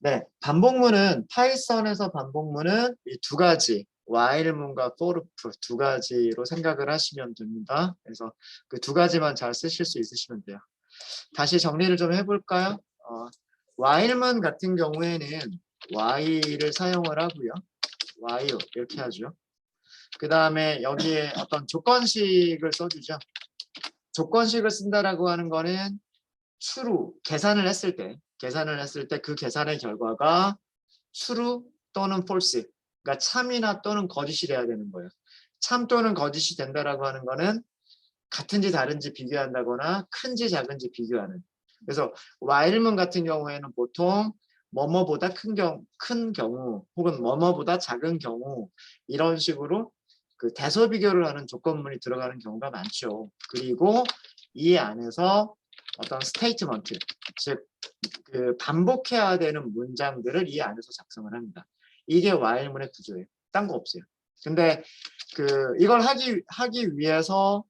네, 반복문은 파이썬에서 반복문은 이 두 가지 while문과 for루프 두 가지로 생각을 하시면 됩니다. 그래서 그 두 가지만 잘 쓰실 수 있으시면 돼요. 다시 정리를 좀 해볼까요? while문 같은 경우에는 while을 사용을 하고요. while 이렇게 하죠. 그 다음에 여기에 어떤 조건식을 써주죠. 조건식을 쓴다라고 하는 거는 true 계산을 했을 때 그 계산의 결과가 true 또는 false 그러니까 참이나 또는 거짓이 돼야 되는 거예요. 참 또는 거짓이 된다라고 하는 거는 같은지 다른지 비교한다거나 큰지 작은지 비교하는. 그래서 while문 같은 경우에는 보통 뭐뭐보다 큰 경우 혹은 뭐뭐보다 작은 경우 이런 식으로 그 대소 비교를 하는 조건문이 들어가는 경우가 많죠. 그리고 이 안에서 어떤 스테이트먼트 즉 그 반복해야 되는 문장들을 이 안에서 작성을 합니다. 이게 while문의 구조예요. 딴 거 없어요. 근데 그 이걸 하기 위해서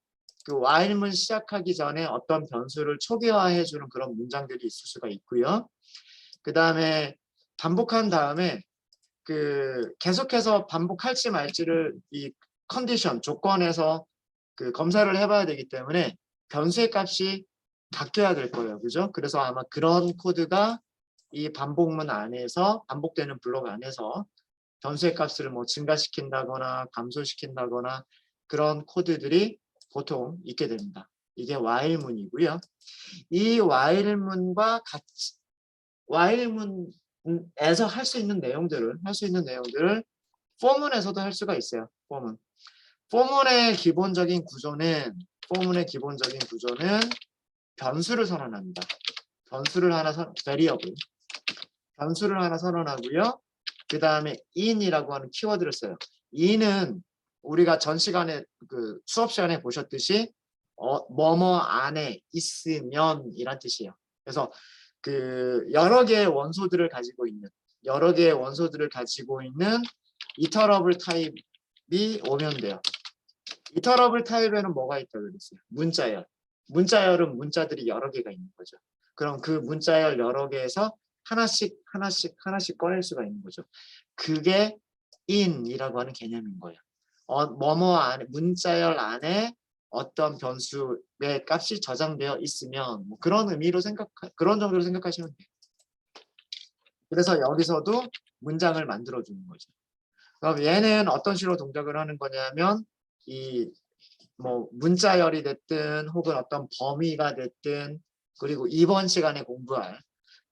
그 while문 시작하기 전에 어떤 변수를 초기화해 주는 그런 문장들이 있을 수가 있고요. 그 다음에 반복한 다음에 그 계속해서 반복할지 말지를 이 컨디션 조건에서 그 검사를 해봐야 되기 때문에 변수의 값이 바뀌어야 될 거예요. 그죠? 그래서 아마 그런 코드가 이 반복문 안에서 반복되는 블록 안에서 변수의 값을 뭐 증가시킨다거나 감소시킨다거나 그런 코드들이 보통 있게 됩니다. 이게 while문이고요. 이 while문과 같이 while문에서 할 수 있는 내용들을 for문에서도 할 수가 있어요. for문의 기본적인 구조는 변수를 선언합니다. variable 변수를 하나 선언하고요. 그 다음에 in이라고 하는 키워드를 써요. in은 우리가 전 시간에 그 수업 시간에 보셨듯이 뭐뭐 안에 있으면 이란 뜻이에요. 그래서 그 여러 개의 원소들을 가지고 있는 이터러블 타입이 오면 돼요. 이터러블 타입에는 뭐가 있다고 그랬어요? 문자열은 문자들이 여러 개가 있는 거죠. 그럼 그 문자열 여러 개에서 하나씩 꺼낼 수가 있는 거죠. 그게 in이라고 하는 개념인 거예요. 뭐뭐 안에 문자열 안에 어떤 변수의 값이 저장되어 있으면 뭐 그런 의미로 그런 정도로 생각하시면 돼요. 그래서 여기서도 문장을 만들어 주는 거죠. 그럼 얘는 어떤 식으로 동작을 하는 거냐면 이 뭐 문자열이 됐든 혹은 어떤 범위가 됐든 그리고 이번 시간에 공부할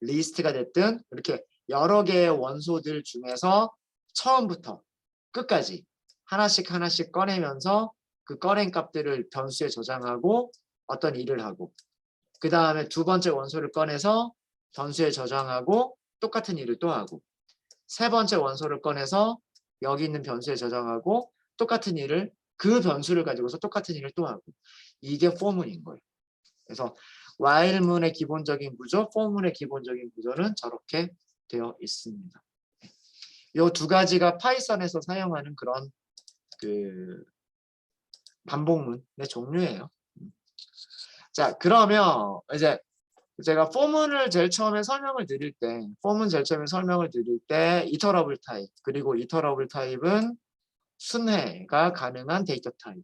리스트가 됐든 이렇게 여러 개의 원소들 중에서 처음부터 끝까지 하나씩 꺼내면서 그 꺼낸 값들을 변수에 저장하고 어떤 일을 하고 그 다음에 두 번째 원소를 꺼내서 변수에 저장하고 똑같은 일을 또 하고 세 번째 원소를 꺼내서 여기 있는 변수에 저장하고 똑같은 일을 그 변수를 가지고서 똑같은 일을 또 하고 이게 for문인 거예요. 그래서 while문의 기본적인 구조, for문의 기본적인 구조는 저렇게 되어 있습니다. 이 두 가지가 파이썬에서 사용하는 그런 그 반복문의 종류예요. 자, 그러면 이제 제가 for문을 제일 처음에 설명을 드릴 때 이터러블 타입 그리고 이터러블 타입은 순회가 가능한 데이터 타입.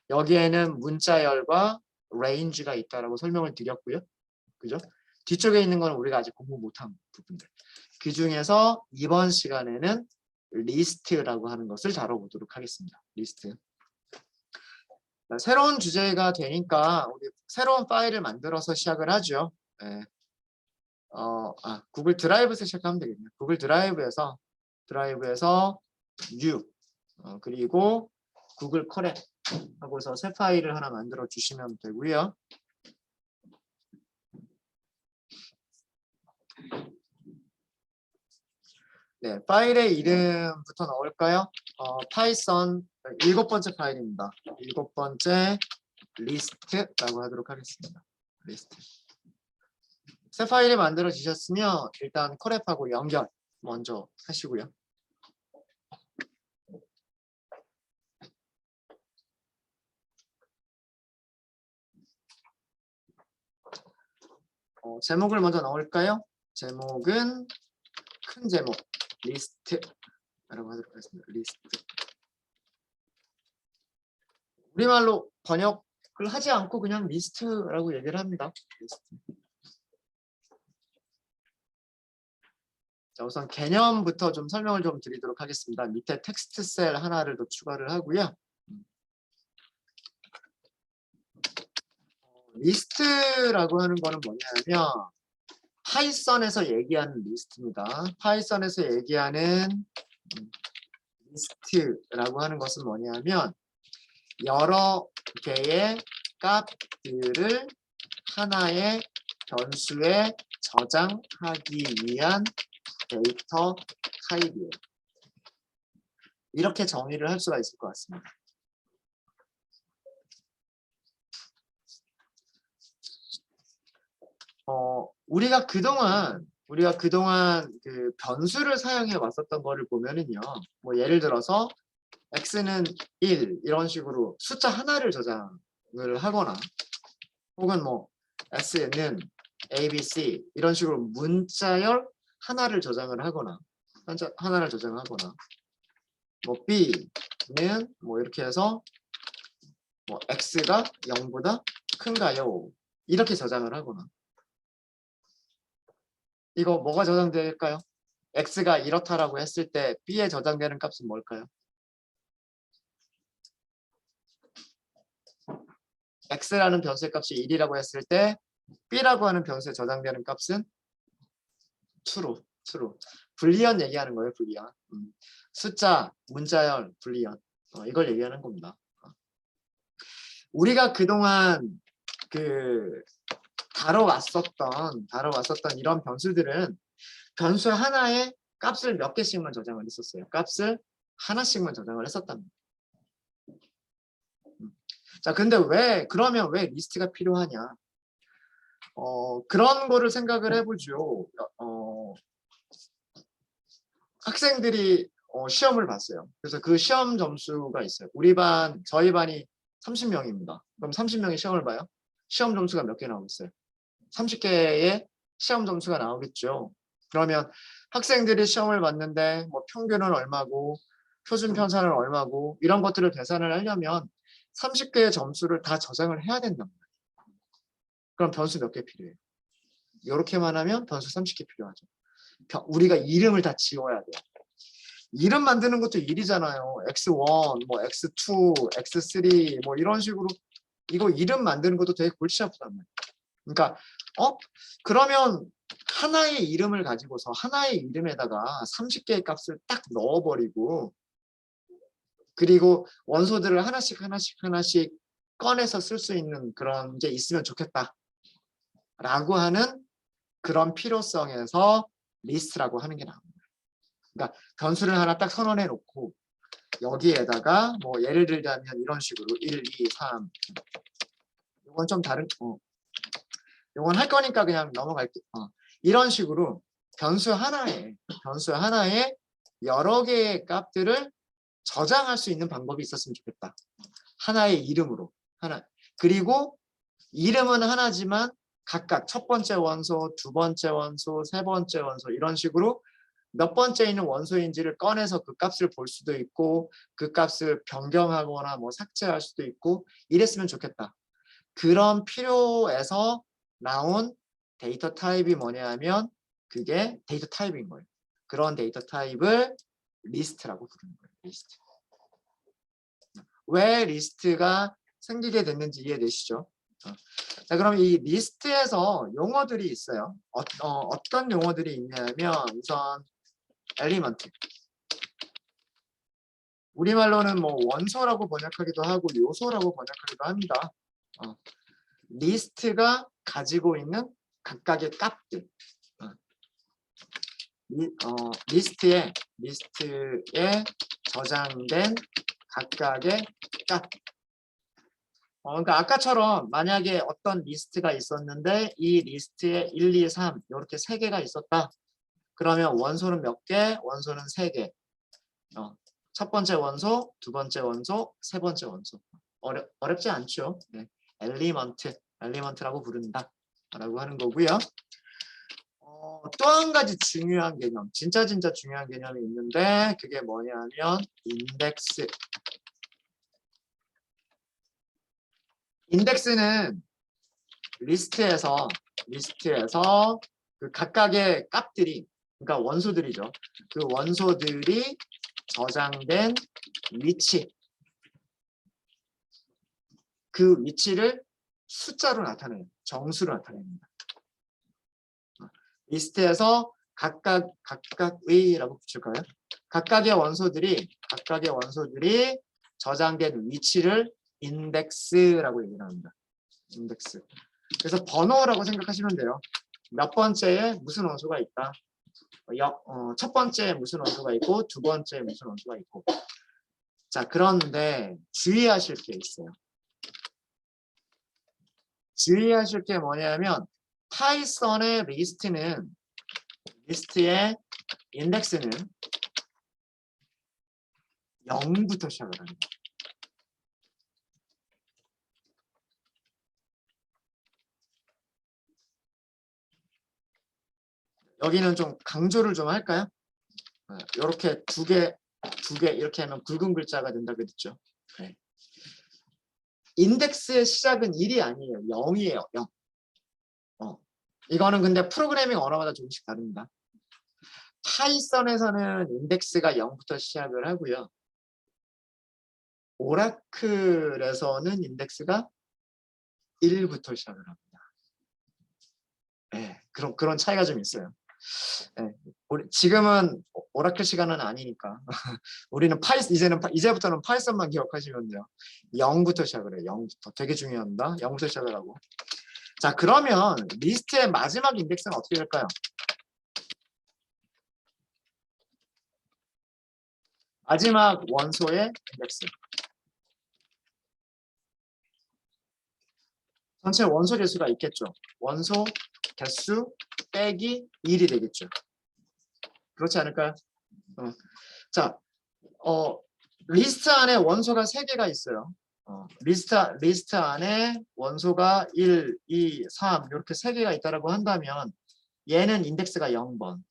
여기에는 문자열과 레인지가 있다라고 설명을 드렸고요. 그죠? 뒤쪽에 있는 건 우리가 아직 공부 못한 부분들. 그 중에서 이번 시간에는 리스트라고 하는 것을 다뤄보도록 하겠습니다. 리스트. 새로운 주제가 되니까 우리 새로운 파일을 만들어서 시작을 하죠. 네. 구글 드라이브에서 시작하면 되겠네요. 구글 드라이브에서 new 그리고 구글 커렉 하고서 새 파일을 하나 만들어 주시면 되고요. 네, 파일의 이름부터 넣을까요? 파이썬 7번째 파일입니다. 7번째 리스트라고 하도록 하겠습니다. 리스트. 새 파일이 만들어지셨으면 일단 커렉하고 연결 먼저 하시고요. 제목을 먼저 넣을까요? 제목은 큰 제목 리스트라고 하도록 하겠습니다. 리스트. 우리말로 번역을 하지 않고 그냥 리스트라고 얘기를 합니다. 리스트. 자, 우선 개념부터 좀 설명을 좀 드리도록 하겠습니다. 밑에 텍스트 셀 하나를 더 추가를 하고요. 리스트라고 하는 거는 뭐냐면 파이썬에서 얘기하는 리스트입니다. 파이썬에서 얘기하는 리스트라고 하는 것은 뭐냐면 여러 개의 값들을 하나의 변수에 저장하기 위한 데이터 타입이에요. 이렇게 정의를 할 수가 있을 것 같습니다. 우리가 그동안 그 변수를 사용해 왔었던 거를 보면은요. 뭐 예를 들어서 x는 1 이런 식으로 숫자 하나를 저장을 하거나 혹은 뭐 s는 abc 이런 식으로 문자열 하나를 저장을 하거나 하나를 저장하거나 뭐 b는 뭐 이렇게 해서 뭐 x가 0보다 큰가요? 이렇게 저장을 하거나 이거 뭐가 저장될까요? x가 이렇다라고 했을 때 b에 저장되는 값은 뭘까요? x라는 변수의 값이 1이라고 했을 때 b라고 하는 변수에 저장되는 값은 true. 불리언 얘기하는 거예요. 불리언. 숫자, 문자열, 불리언. 이걸 얘기하는 겁니다. 우리가 그동안 그 다뤄왔었던 이런 변수들은 변수 하나에 값을 몇 개씩만 저장을 했었어요. 값을 하나씩만 저장을 했었답니다. 자, 근데 그러면 왜 리스트가 필요하냐? 그런 거를 생각을 해보죠. 학생들이 시험을 봤어요. 그래서 그 시험 점수가 있어요. 저희 반이 30명입니다. 그럼 30명이 시험을 봐요. 시험 점수가 몇 개 나오겠어요? 30개의 시험 점수가 나오겠죠. 그러면 학생들이 시험을 봤는데 뭐 평균은 얼마고 표준 편차는 얼마고 이런 것들을 계산을 하려면 30개의 점수를 다 저장을 해야 된단 말이에요. 그럼 변수 몇 개 필요해요? 이렇게만 하면 변수 30개 필요하죠. 우리가 이름을 다 지어야 돼요. 이름 만드는 것도 일이잖아요. x1, 뭐 x2, x3 뭐 이런 식으로 이거 이름 만드는 것도 되게 골치 아프단 말이에요. 그러니까 그러면 하나의 이름을 가지고서 하나의 이름에다가 30개의 값을 딱 넣어버리고 그리고 원소들을 하나씩 꺼내서 쓸 수 있는 그런 게 있으면 좋겠다 라고 하는 그런 필요성에서 리스트라고 하는 게 나옵니다. 그러니까 변수를 하나 딱 선언해 놓고 여기에다가 뭐 예를 들자면 이런 식으로 1, 2, 3 이건 좀 다른 이건 할 거니까 그냥 넘어갈게요. 이런 식으로 변수 하나에 여러 개의 값들을 저장할 수 있는 방법이 있었으면 좋겠다. 하나의 이름으로 그리고 이름은 하나지만 각각 첫 번째 원소, 두 번째 원소, 세 번째 원소 이런 식으로 몇 번째 있는 원소인지를 꺼내서 그 값을 볼 수도 있고 그 값을 변경하거나 뭐 삭제할 수도 있고 이랬으면 좋겠다. 그런 필요에서 나온 데이터 타입이 뭐냐 하면 그게 데이터 타입인 거예요. 그런 데이터 타입을 리스트라고 부르는 거예요. 리스트. 왜 리스트가 생기게 됐는지 이해되시죠? 자, 그럼 이 리스트에서 용어들이 있어요. 어떤 용어들이 있냐면 우선 엘리먼트. 우리말로는 뭐 원소라고 번역하기도 하고 요소라고 번역하기도 합니다. 리스트가 가지고 있는 각각의 값들. 리스트에 저장된 각각의 값. 그러니까 아까처럼 만약에 어떤 리스트가 있었는데 이 리스트에 1, 2, 3 이렇게 3개가 있었다. 그러면 원소는 몇 개? 원소는 3개. 첫 번째 원소, 두 번째 원소, 세 번째 원소. 어렵지 않죠? 네. 엘리먼트라고 부른다. 라고 하는 거고요. 또 한 가지 중요한 개념, 진짜 중요한 개념이 있는데 그게 뭐냐면 인덱스. 인덱스는 리스트에서 그 각각의 값들이, 그러니까 원소들이죠. 그 원소들이 저장된 위치, 그 위치를 숫자로 나타내요. 정수로 나타냅니다. 리스트에서 각각의라고 붙일까요? 각각의 원소들이 저장된 위치를 인덱스라고 얘기를 합니다. 인덱스. 그래서 번호라고 생각하시면 돼요. 몇 번째에 무슨 원소가 있다. 첫 번째에 무슨 원소가 있고 두 번째에 무슨 원소가 있고. 자, 그런데 주의하실 게 있어요. 주의하실 게 뭐냐면 파이썬의 리스트의 인덱스는 0부터 시작을 합니다. 여기는 좀 강조를 좀 할까요? 이렇게 두 개 이렇게 하면 굵은 글자가 된다 그랬죠. 네. 인덱스의 시작은 1이 아니에요. 0이에요. 0. 이거는 근데 프로그래밍 언어마다 조금씩 다릅니다. 파이썬에서는 인덱스가 0부터 시작을 하고요. 오라클에서는 인덱스가 1부터 시작을 합니다. 네, 그런 차이가 좀 있어요. 네, 지금은 오라클 시간은 아니니까 우리는 이제부터는 파이썬만 기억하시면 돼요. 0부터 시작을 해요. 0부터. 되게 중요합니다. 0부터 시작을 하고. 자, 그러면 리스트의 마지막 인덱스는 어떻게 될까요? 마지막 원소의 인덱스. 전체 원소 개수가 있겠죠. 원소 개수 빼기 1이 되겠죠. 그렇지 않을까요? 자, 리스트 안에 원소가 3개가 있어요. 리스트 안에 원소가 1, 2, 3 이렇게 3개가 있다고 한다면 얘는 인덱스가 0번,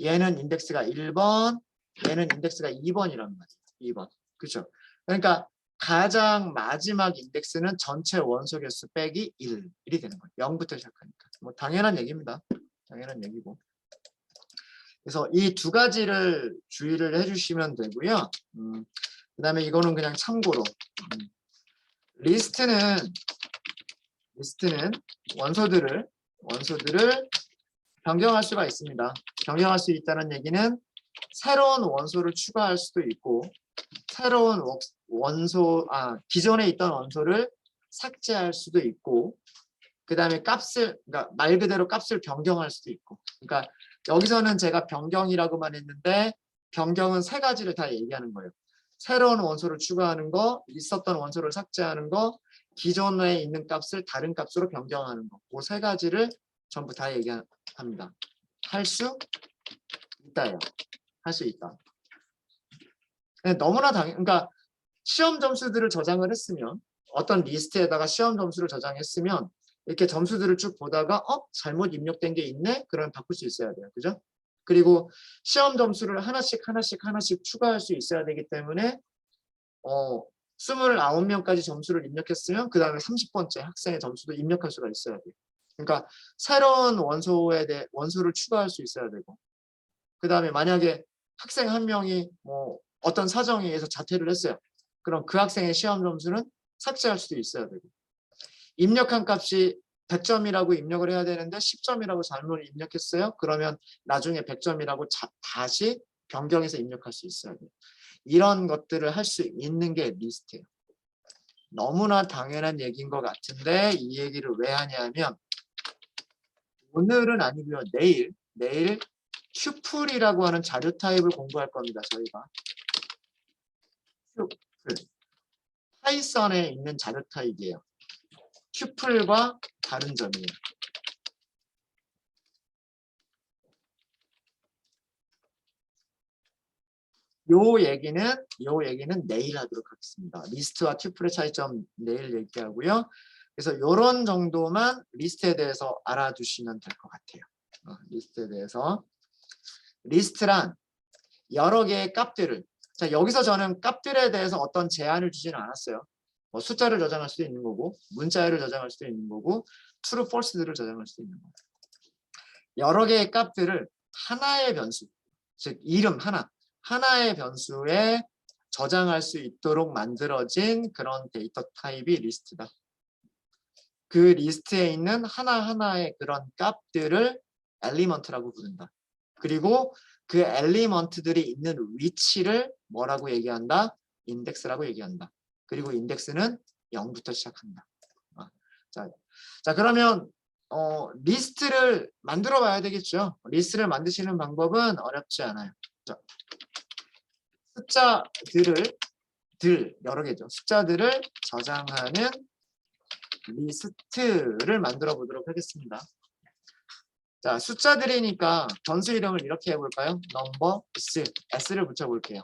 얘는 인덱스가 1번, 얘는 인덱스가 2번이라는 말이에요. 2번. 그렇죠? 그러니까 가장 마지막 인덱스는 전체 원소 개수 빼기 1이 되는 거예요. 0부터 시작하니까. 뭐 당연한 얘기입니다. 당연한 얘기고. 그래서 이 두 가지를 주의를 해주시면 되고요. 그 다음에 이거는 그냥 참고로. 리스트는 원소들을 변경할 수가 있습니다. 변경할 수 있다는 얘기는 새로운 원소를 추가할 수도 있고, 새로운 기존에 있던 원소를 삭제할 수도 있고, 그 다음에 그러니까 말 그대로 값을 변경할 수도 있고. 그러니까 여기서는 제가 변경이라고만 했는데 변경은 3가지를 다 얘기하는 거예요. 새로운 원소를 추가하는 거, 있었던 원소를 삭제하는 거, 기존에 있는 값을 다른 값으로 변경하는 거. 그 3가지를 전부 다 얘기합니다. 할 수 있다요. 할 수 있다. 너무나 그러니까 시험 점수들을 저장을 했으면, 어떤 리스트에다가 시험 점수를 저장했으면 이렇게 점수들을 쭉 보다가 잘못 입력된 게 있네? 그러면 바꿀 수 있어야 돼요. 그죠? 그리고 시험 점수를 하나씩 추가할 수 있어야 되기 때문에 29명까지 점수를 입력했으면 그 다음에 30번째 학생의 점수도 입력할 수가 있어야 돼요. 그러니까 새로운 원소를 추가할 수 있어야 되고, 그 다음에 만약에 학생 한 명이 뭐 어떤 사정에 의해서 자퇴를 했어요. 그럼 그 학생의 시험 점수는 삭제할 수도 있어야 되고, 입력한 값이 100점이라고 입력을 해야 되는데 10점이라고 잘못 입력했어요. 그러면 나중에 100점이라고 다시 변경해서 입력할 수 있어야 돼요. 이런 것들을 할 수 있는 게 리스트예요. 너무나 당연한 얘기인 것 같은데 이 얘기를 왜 하냐면, 오늘은 아니고요. 내일 튜플이라고 하는 자료 타입을 공부할 겁니다. 저희가. 튜플. 파이썬에 있는 자료 타입이에요. 튜플과 다른 점이에요. 요 얘기는 내일 하도록 하겠습니다. 리스트와 튜플의 차이점 내일 얘기하고요. 그래서 이런 정도만 리스트에 대해서 알아두시면 될 것 같아요. 리스트에 대해서. 리스트란 여러 개의 값들을, 자 여기서 저는 값들에 대해서 어떤 제한을 주지는 않았어요. 뭐 숫자를 저장할 수도 있는 거고 문자열을 저장할 수도 있는 거고 true, false들을 저장할 수도 있는 거예요. 여러 개의 값들을 하나의 변수, 즉 이름 하나의 변수에 저장할 수 있도록 만들어진 그런 데이터 타입이 리스트다. 그 리스트에 있는 하나하나의 그런 값들을 엘리먼트라고 부른다. 그리고 그 엘리먼트들이 있는 위치를 뭐라고 얘기한다? 인덱스라고 얘기한다. 그리고 인덱스는 0부터 시작한다. 자 그러면 리스트를 만들어 봐야 되겠죠. 리스트를 만드시는 방법은 어렵지 않아요. 자, 여러 개죠. 숫자들을 저장하는 리스트를 만들어 보도록 하겠습니다. 자, 숫자들이니까 변수 이름을 이렇게 해볼까요? numbers, s를 붙여볼게요.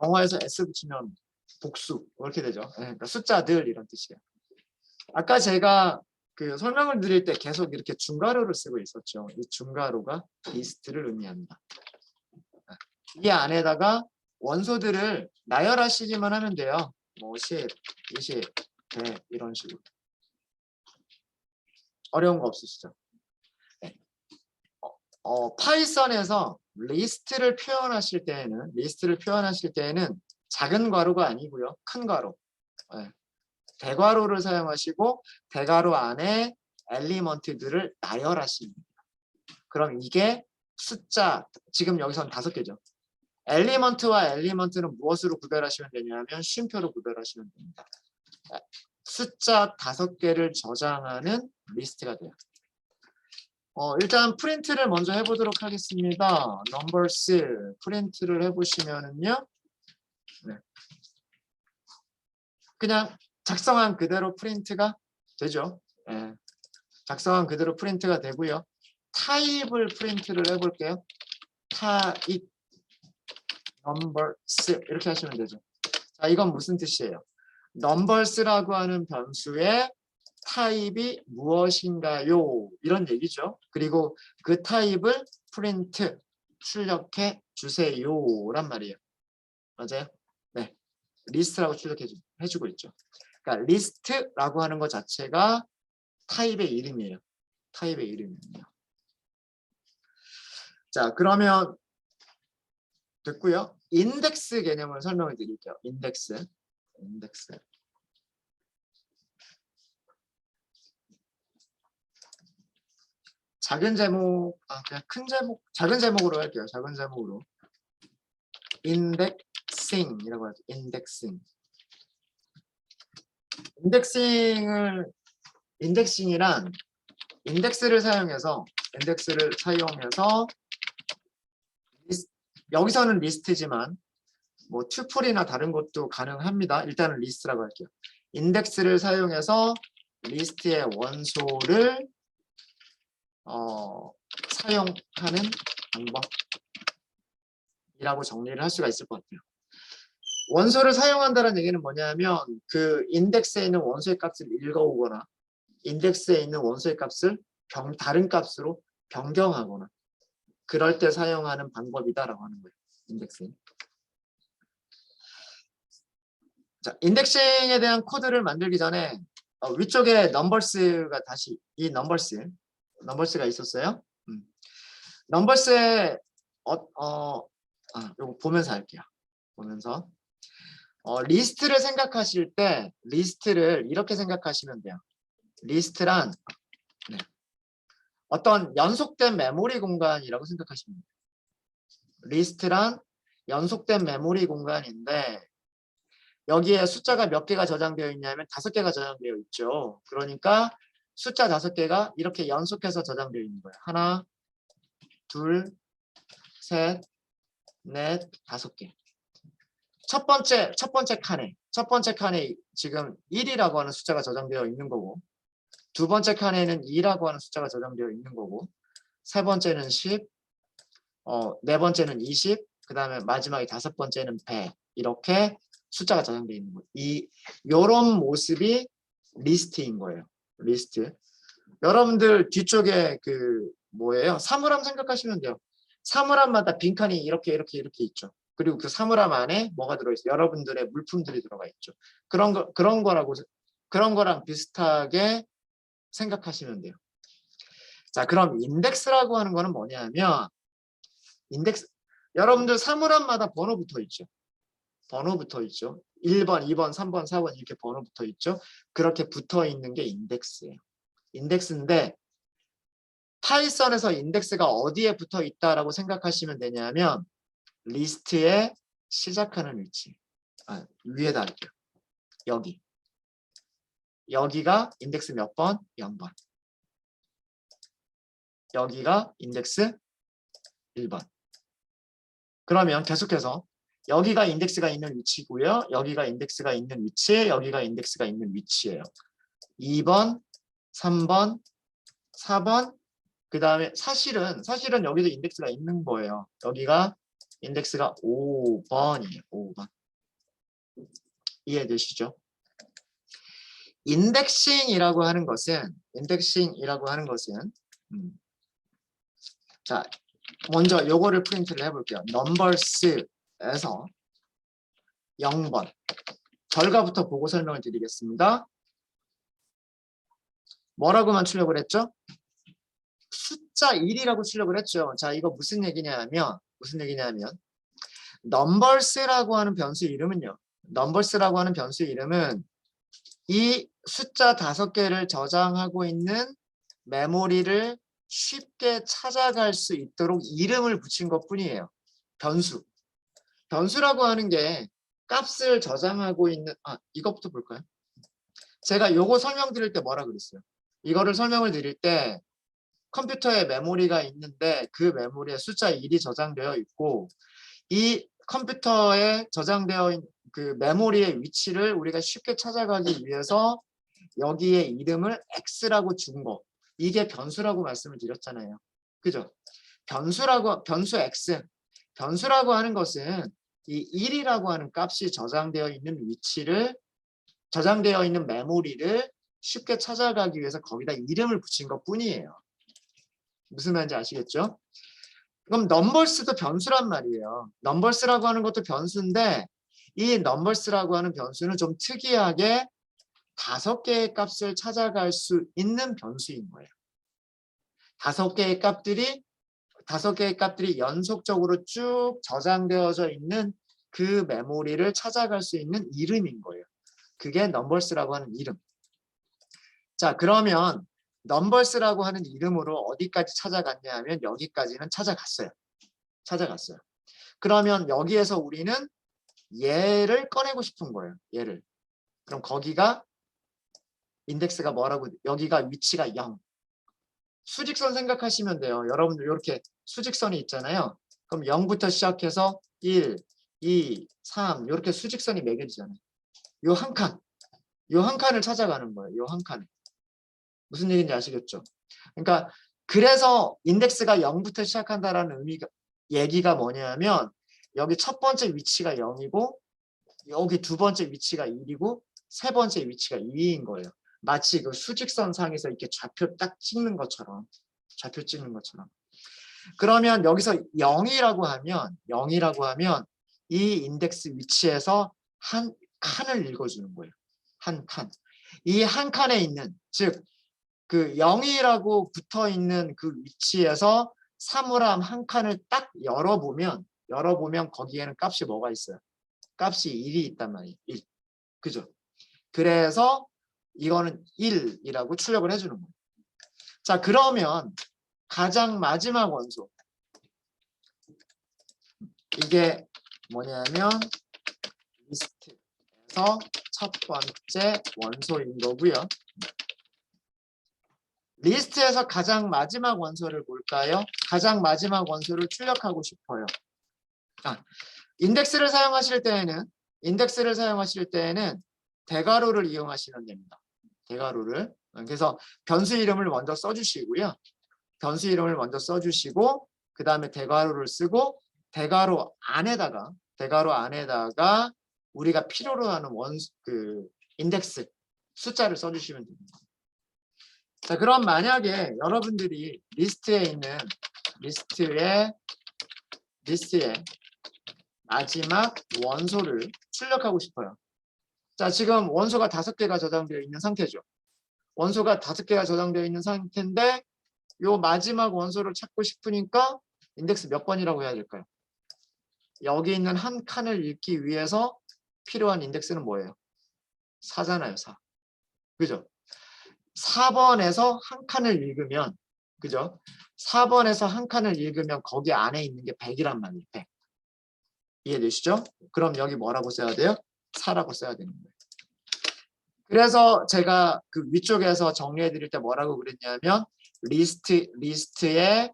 영어에서 s 붙이면 복수 이렇게 되죠. 그러니까 숫자들 이런 뜻이에요. 아까 제가 그 설명을 드릴 때 계속 이렇게 중괄호를 쓰고 있었죠. 이 중괄호가 리스트를 의미합니다. 이 안에다가 원소들을 나열하시기만 하면 돼요. 뭐 10, 20, 100 이런 식으로. 어려운 거 없으시죠? 네. 파이썬에서 리스트를 표현하실 때에는 작은 괄호가 아니고요. 큰 괄호. 네. 대괄호를 사용하시고 대괄호 안에 엘리먼트들을 나열하십니다. 그럼 이게 숫자, 지금 여기서는 5개죠. 엘리먼트와 엘리먼트는 무엇으로 구별하시면 되냐면 쉼표로 구별하시면 됩니다. 숫자 5개를 저장하는 리스트가 돼요. 일단 프린트를 먼저 해보도록 하겠습니다. numbers 프린트를 해보시면은요, 네. 그냥 작성한 그대로 프린트가 되죠. 네. 작성한 그대로 프린트가 되고요. 타입을 프린트를 해볼게요. 타입 numbers 이렇게 하시면 되죠. 자, 이건 무슨 뜻이에요? numbers라고 하는 변수의 타입이 무엇인가요? 이런 얘기죠. 그리고 그 타입을 프린트 출력해 주세요란 말이에요. 맞아요? 네, 리스트라고 출력해 주고 있죠. 그러니까 리스트라고 하는 것 자체가 타입의 이름이에요. 타입의 이름이에요. 자, 그러면 됐고요. 인덱스 개념을 설명을 드릴게요. 인덱스. 작은 제목, 그냥 큰 제목, 작은 제목으로 할게요. 작은 제목으로. 인덱싱이라고 하죠. 인덱싱이란 인덱스를 사용해서 여기서는 리스트지만 뭐 튜플이나 다른 것도 가능합니다. 일단은 리스트라고 할게요. 인덱스를 사용해서 리스트의 원소를 사용하는 방법이라고 정리를 할 수가 있을 것 같아요. 원소를 사용한다는 얘기는 뭐냐면 그 인덱스에 있는 원소의 값을 읽어오거나 인덱스에 있는 원소의 값을 다른 값으로 변경하거나 그럴 때 사용하는 방법이다라고 하는 거예요. 인덱싱. 자, 인덱싱에 대한 코드를 만들기 전에 위쪽에 넘버스가 다시 이 넘버스가 있었어요. 넘버스에 이거 보면서 할게요. 보면서 리스트를 생각하실 때 리스트를 이렇게 생각하시면 돼요. 리스트란 어떤 연속된 메모리 공간이라고 생각하시면 돼요. 리스트란 연속된 메모리 공간인데 여기에 숫자가 몇 개가 저장되어 있냐면 5개가 저장되어 있죠. 그러니까 숫자 5개가 이렇게 연속해서 저장되어 있는 거예요. 하나, 둘, 셋, 넷, 5개. 첫 번째 칸에 지금 1이라고 하는 숫자가 저장되어 있는 거고 두 번째 칸에는 2라고 하는 숫자가 저장되어 있는 거고 세 번째는 10, 네 번째는 20, 그 다음에 마지막에 5번째는 100 이렇게 숫자가 저장되어 있는 거예요. 요런 모습이 리스트인 거예요. 리스트. 여러분들 뒤쪽에 그 뭐예요? 사물함 생각하시면 돼요. 사물함마다 빈칸이 이렇게 있죠. 그리고 그 사물함 안에 뭐가 들어있어요? 여러분들의 물품들이 들어가 있죠. 그런 거랑 비슷하게 생각하시면 돼요. 자, 그럼 인덱스라고 하는 거는 뭐냐면 인덱스 여러분들 사물함마다 번호 붙어 있죠. 번호 붙어 있죠. 1번, 2번, 3번, 4번 이렇게 번호 붙어 있죠. 그렇게 붙어 있는 게 인덱스예요. 인덱스인데 파이썬에서 인덱스가 어디에 붙어 있다라고 생각하시면 되냐면 리스트에 시작하는 위치. 위에다 할게요. 여기가 인덱스 몇 번? 0번. 여기가 인덱스 1번. 그러면 계속해서 여기가 인덱스가 있는 위치고요. 여기가 인덱스가 있는 위치, 여기가 인덱스가 있는 위치예요. 2번, 3번, 4번, 그 다음에 사실은 여기도 인덱스가 있는 거예요. 여기가 인덱스가 5번이에요. 5번. 이해되시죠? 인덱싱이라고 하는 것은 자, 먼저 요거를 프린트를 해볼게요. 넘버스에서 0번. 결과부터 보고 설명을 드리겠습니다. 뭐라고만 출력을 했죠? 숫자 1이라고 출력을 했죠. 자, 이거 무슨 얘기냐면 넘버스라고 하는 변수 이름은요. 넘버스라고 하는 변수 이름은 이 숫자 5개를 저장하고 있는 메모리를 쉽게 찾아갈 수 있도록 이름을 붙인 것뿐이에요. 변수. 변수라고 하는 게 값을 저장하고 있는 이것부터 볼까요? 제가 요거 설명드릴 때 뭐라 그랬어요? 이거를 설명을 드릴 때 컴퓨터에 메모리가 있는데 그 메모리에 숫자 1이 저장되어 있고 이 컴퓨터에 저장되어 있는 그 메모리의 위치를 우리가 쉽게 찾아가기 위해서 여기에 이름을 X라고 준 거. 이게 변수라고 말씀을 드렸잖아요. 그죠? 변수 X. 변수라고 하는 것은 이 1이라고 하는 값이 저장되어 있는 메모리를 쉽게 찾아가기 위해서 거기다 이름을 붙인 것 뿐이에요. 무슨 말인지 아시겠죠? 그럼 넘버스도 변수란 말이에요. 넘버스라고 하는 것도 변수인데 이 넘버스라고 하는 변수는 좀 특이하게 5개의 값을 찾아갈 수 있는 변수인 거예요. 5개의 값들이 연속적으로 쭉 저장되어져 있는 그 메모리를 찾아갈 수 있는 이름인 거예요. 그게 넘버스라고 하는 이름. 자, 그러면 넘버스라고 하는 이름으로 어디까지 찾아갔냐 하면 여기까지는 찾아갔어요. 그러면 여기에서 우리는 얘를 꺼내고 싶은 거예요. 얘를. 그럼 거기가 인덱스가 뭐라고, 여기가 위치가 0. 수직선 생각하시면 돼요. 여러분들 이렇게 수직선이 있잖아요. 그럼 0부터 시작해서 1, 2, 3 이렇게 수직선이 매겨지잖아요. 요 한 칸을 찾아가는 거예요. 요 한 칸을. 무슨 얘기인지 아시겠죠? 그러니까 그래서 인덱스가 0부터 시작한다라는 얘기가 뭐냐면 여기 첫 번째 위치가 0이고 여기 두 번째 위치가 1이고 세 번째 위치가 2인 거예요. 마치 그 수직선 상에서 이렇게 좌표 딱 찍는 것처럼. 그러면 여기서 0이라고 하면 이 인덱스 위치에서 한 칸을 읽어주는 거예요. 한 칸. 이 한 칸에 있는, 즉 그 0이라고 붙어 있는 그 위치에서 사물함 한 칸을 딱 열어보면 거기에는 값이 뭐가 있어요? 값이 1이 있단 말이에요. 1. 그죠? 그래서 이거는 1이라고 출력을 해주는 거예요. 자, 그러면 가장 마지막 원소. 이게 뭐냐면 리스트에서 첫 번째 원소인 거고요. 리스트에서 가장 마지막 원소를 볼까요? 가장 마지막 원소를 출력하고 싶어요. 인덱스를 사용하실 때에는 대괄호를 이용하시면 됩니다. 대괄호를. 그래서 변수 이름을 먼저 써주시고요. 그 다음에 대괄호를 쓰고 대괄호 안에다가 우리가 필요로 하는 인덱스 숫자를 써주시면 됩니다. 자, 그럼 만약에 여러분들이 리스트에 마지막 원소를 출력하고 싶어요. 자, 지금 원소가 5개가 저장되어 있는 상태죠. 원소가 5개가 저장되어 있는 상태인데 요 마지막 원소를 찾고 싶으니까 인덱스 몇 번이라고 해야 될까요? 여기 있는 한 칸을 읽기 위해서 필요한 인덱스는 뭐예요? 4잖아요, 4. 그죠? 4번에서 한 칸을 읽으면, 그죠? 4번에서 한 칸을 읽으면 거기 안에 있는 게 100이란 말이에요. 100. 이해되시죠? 그럼 여기 뭐라고 써야 돼요? 4라고 써야 되는 거예요. 그래서 제가 그 위쪽에서 정리해 드릴 때 뭐라고 그랬냐면 리스트의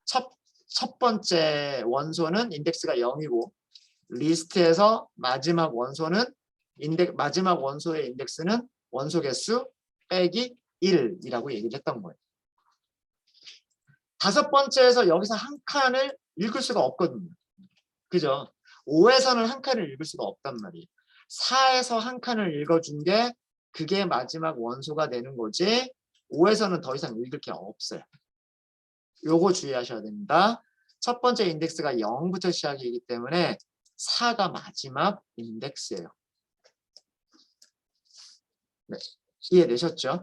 첫 번째 원소는 인덱스가 0이고 리스트에서 마지막 원소는 마지막 원소의 인덱스는 원소 개수 빼기 1이라고 얘기를 했던 거예요. 5번째에서 여기서 한 칸을 읽을 수가 없거든요. 그죠? 5에서는 한 칸을 읽을 수가 없단 말이에요. 4에서 한 칸을 읽어준 게 그게 마지막 원소가 되는 거지 5에서는 더 이상 읽을 게 없어요. 요거 주의하셔야 됩니다. 첫 번째 인덱스가 0부터 시작이기 때문에 4가 마지막 인덱스예요. 네, 이해되셨죠?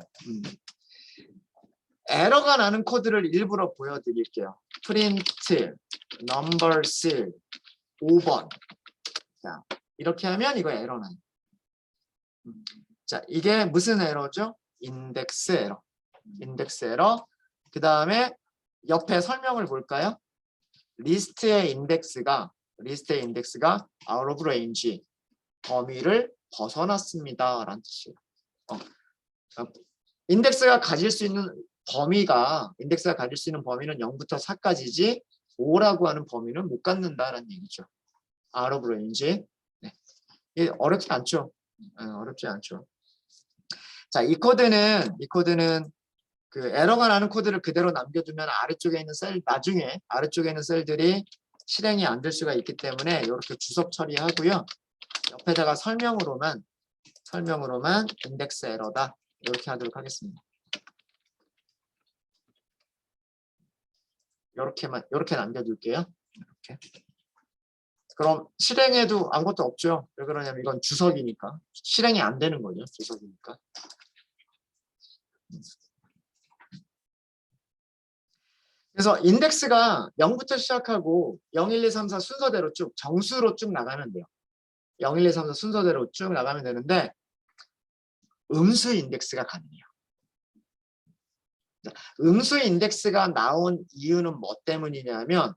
에러가 나는 코드를 일부러 보여드릴게요. print numbers 5번. 자, 이렇게 하면 이거 에러 나요. 자, 이게 무슨 에러죠? 인덱스 에러. 인덱스 에러. 그 다음에 옆에 설명을 볼까요? 리스트의 인덱스가 out of range 범위를 벗어났습니다. 라는 뜻이에요. 인덱스가 가질 수 있는 범위는 0부터 4까지지 5라고 하는 범위는 못 갖는다라는 얘기죠. out of range. 네. 이게 어렵지 않죠? 어렵지 않죠. 자, 이 코드는 그 에러가 나는 코드를 그대로 남겨두면 나중에 아래쪽에 있는 셀들이 실행이 안 될 수가 있기 때문에 이렇게 주석 처리하고요. 옆에다가 설명으로만 인덱스 에러다 이렇게 하도록 하겠습니다. 이렇게 남겨둘게요. 이렇게. 그럼 실행해도 아무것도 없죠. 왜 그러냐면 이건 주석이니까 실행이 안 되는 거죠. 주석이니까. 그래서 인덱스가 0부터 시작하고 0, 1, 2, 3, 4 순서대로 쭉 정수로 쭉 나가면 돼요. 0, 1, 2, 3, 4 순서대로 쭉 나가면 되는데 음수 인덱스가 가능해요. 음수 인덱스가 나온 이유는 뭐 때문이냐면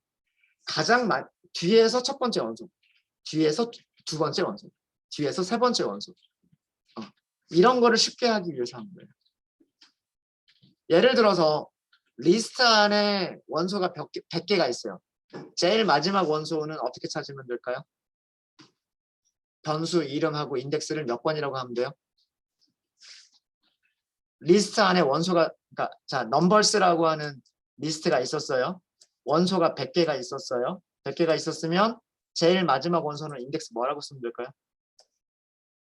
가장 뒤에서 첫 번째 원소, 뒤에서 두 번째 원소, 뒤에서 세 번째 원소 이런 거를 쉽게 하기 위해서 하는 거예요. 예를 들어서 리스트 안에 원소가 100개가 있어요. 제일 마지막 원소는 어떻게 찾으면 될까요? 변수 이름하고 인덱스를 몇 번이라고 하면 돼요? 리스트 안에 원소가 그러니까 자, 넘버스라고 하는 리스트가 있었어요. 원소가 100개가 있었어요. 100개가 있었으면 제일 마지막 원소는 인덱스 뭐라고 쓰면 될까요?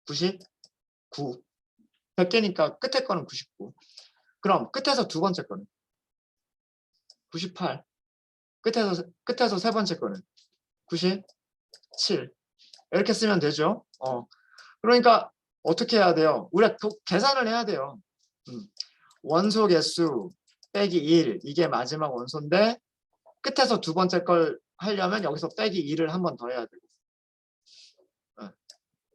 99. 100개니까 끝에 거는 99. 그럼 끝에서 두 번째 거는 98. 끝에서 세 번째 거는 97. 이렇게 쓰면 되죠. 그러니까 어떻게 해야 돼요? 우리가 계산을 해야 돼요. 원소 개수 빼기 1 이게 마지막 원소인데 끝에서 두 번째 걸 하려면 여기서 빼기 1을 한 번 더 해야 되고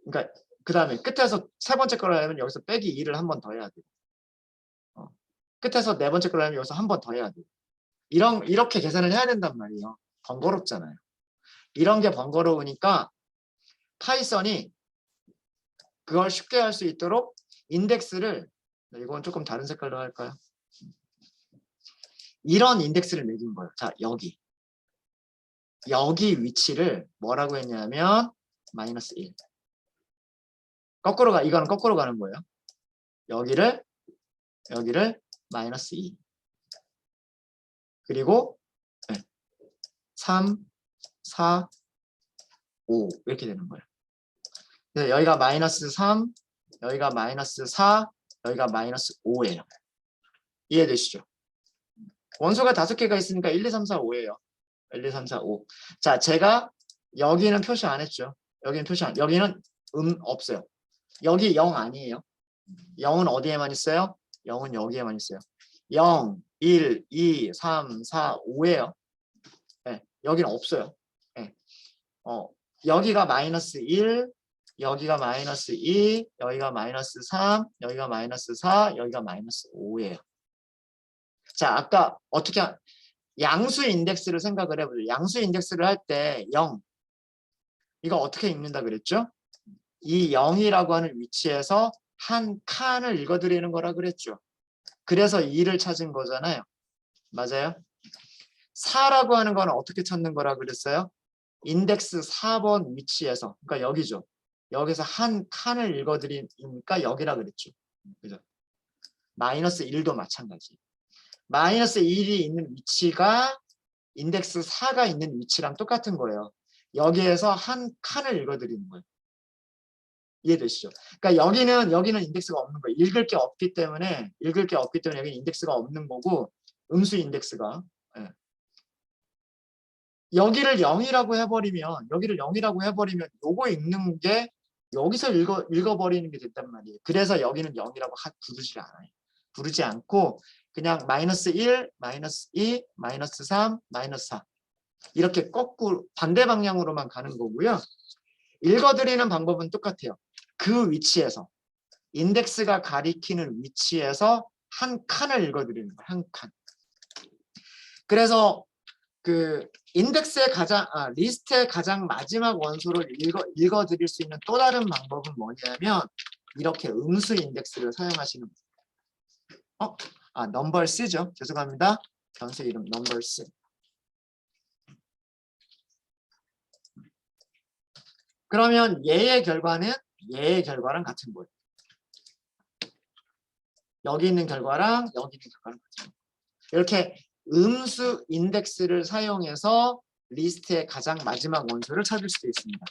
그러니까 그 다음에 끝에서 세 번째 걸 하려면 여기서 빼기 2를 한 번 더 해야 되고 끝에서 네 번째 걸 하려면 여기서 한 번 더 해야 되고 이렇게 계산을 해야 된단 말이에요. 번거롭잖아요. 이런 게 번거로우니까 파이썬이 그걸 쉽게 할 수 있도록 인덱스를 이건 조금 다른 색깔로 할까요? 이런 인덱스를 매긴 거예요. 자, 여기 위치를 뭐라고 했냐면 -1. 이거는 거꾸로 가는 거예요. 여기를 -2. 그리고 3, 4, 5 이렇게 되는 거예요. 여기가 -3, 여기가 -4, 여기가 -5예요. 이해되시죠? 원소가 5개가 있으니까 1, 2, 3, 4, 5예요. 1, 2, 3, 4, 5. 자, 제가 여기는 표시 안 했죠. 여기는 표시 안, 여기는 없어요. 여기 0 아니에요. 0은 어디에만 있어요? 0은 여기에만 있어요. 0, 1, 2, 3, 4, 5예요. 네, 여기는 없어요. 네. 여기가 마이너스 1, 여기가 마이너스 2, 여기가 마이너스 3, 여기가 마이너스 4, 여기가 마이너스 5예요. 자, 아까 어떻게 양수 인덱스를 생각을 해보죠. 양수 인덱스를 할 때 0, 이거 어떻게 읽는다 그랬죠? 이 0이라고 하는 위치에서 한 칸을 읽어드리는 거라 그랬죠. 그래서 2를 찾은 거잖아요. 맞아요? 4라고 하는 거는 어떻게 찾는 거라 그랬어요? 인덱스 4번 위치에서, 그러니까 여기죠. 여기서 한 칸을 읽어드리니까 여기라 그랬죠. 그죠? 마이너스 1도 마찬가지. 마이너스 1이 있는 위치가 인덱스 4가 있는 위치랑 똑같은 거예요. 여기에서 한 칸을 읽어드리는 거예요. 이해되시죠? 그러니까 여기는 인덱스가 없는 거예요. 읽을 게 없기 때문에 여기는 인덱스가 없는 거고, 음수 인덱스가. 예. 여기를 0이라고 해버리면 요거 읽는 게 여기서 읽어버리는 게 됐단 말이에요. 그래서 여기는 0이라고 부르지 않아요. 부르지 않고 그냥 마이너스 1, 마이너스 2, 마이너스 3, 마이너스 4 이렇게 거꾸로 반대 방향으로만 가는 거고요. 읽어드리는 방법은 똑같아요. 그 위치에서 인덱스가 가리키는 위치에서 한 칸을 읽어드리는 거예요. 한 칸. 그래서 그 인덱스의 리스트의 가장 마지막 원소를 읽어드릴 수 있는 또 다른 방법은 뭐냐면 이렇게 음수 인덱스를 사용하시는 거예요. 넘버스죠. 죄송합니다. 변수 이름 넘버스. 그러면 얘의 결과랑 같은 거예요. 여기 있는 결과랑 여기 있는 결과랑 같은 거예요. 이렇게 음수 인덱스를 사용해서 리스트의 가장 마지막 원소를 찾을 수도 있습니다.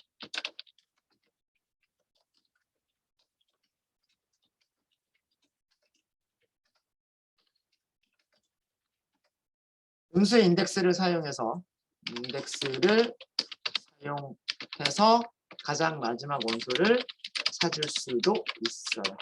음수 인덱스를 사용해서 가장 마지막 원소를 찾을 수도 있어요.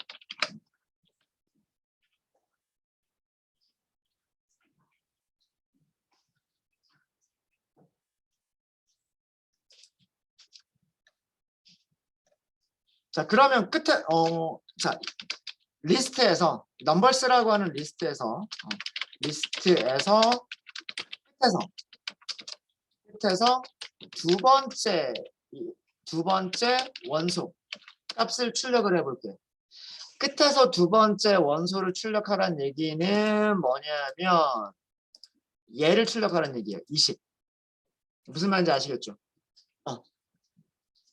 자, 그러면 끝에 리스트에서 넘버스라고 하는 리스트에서 끝에서 두 번째 원소 값을 출력을 해볼게요. 끝에서 두 번째 원소를 출력하라는 얘기는 뭐냐면 얘를 출력하라는 얘기예요. 20. 무슨 말인지 아시겠죠?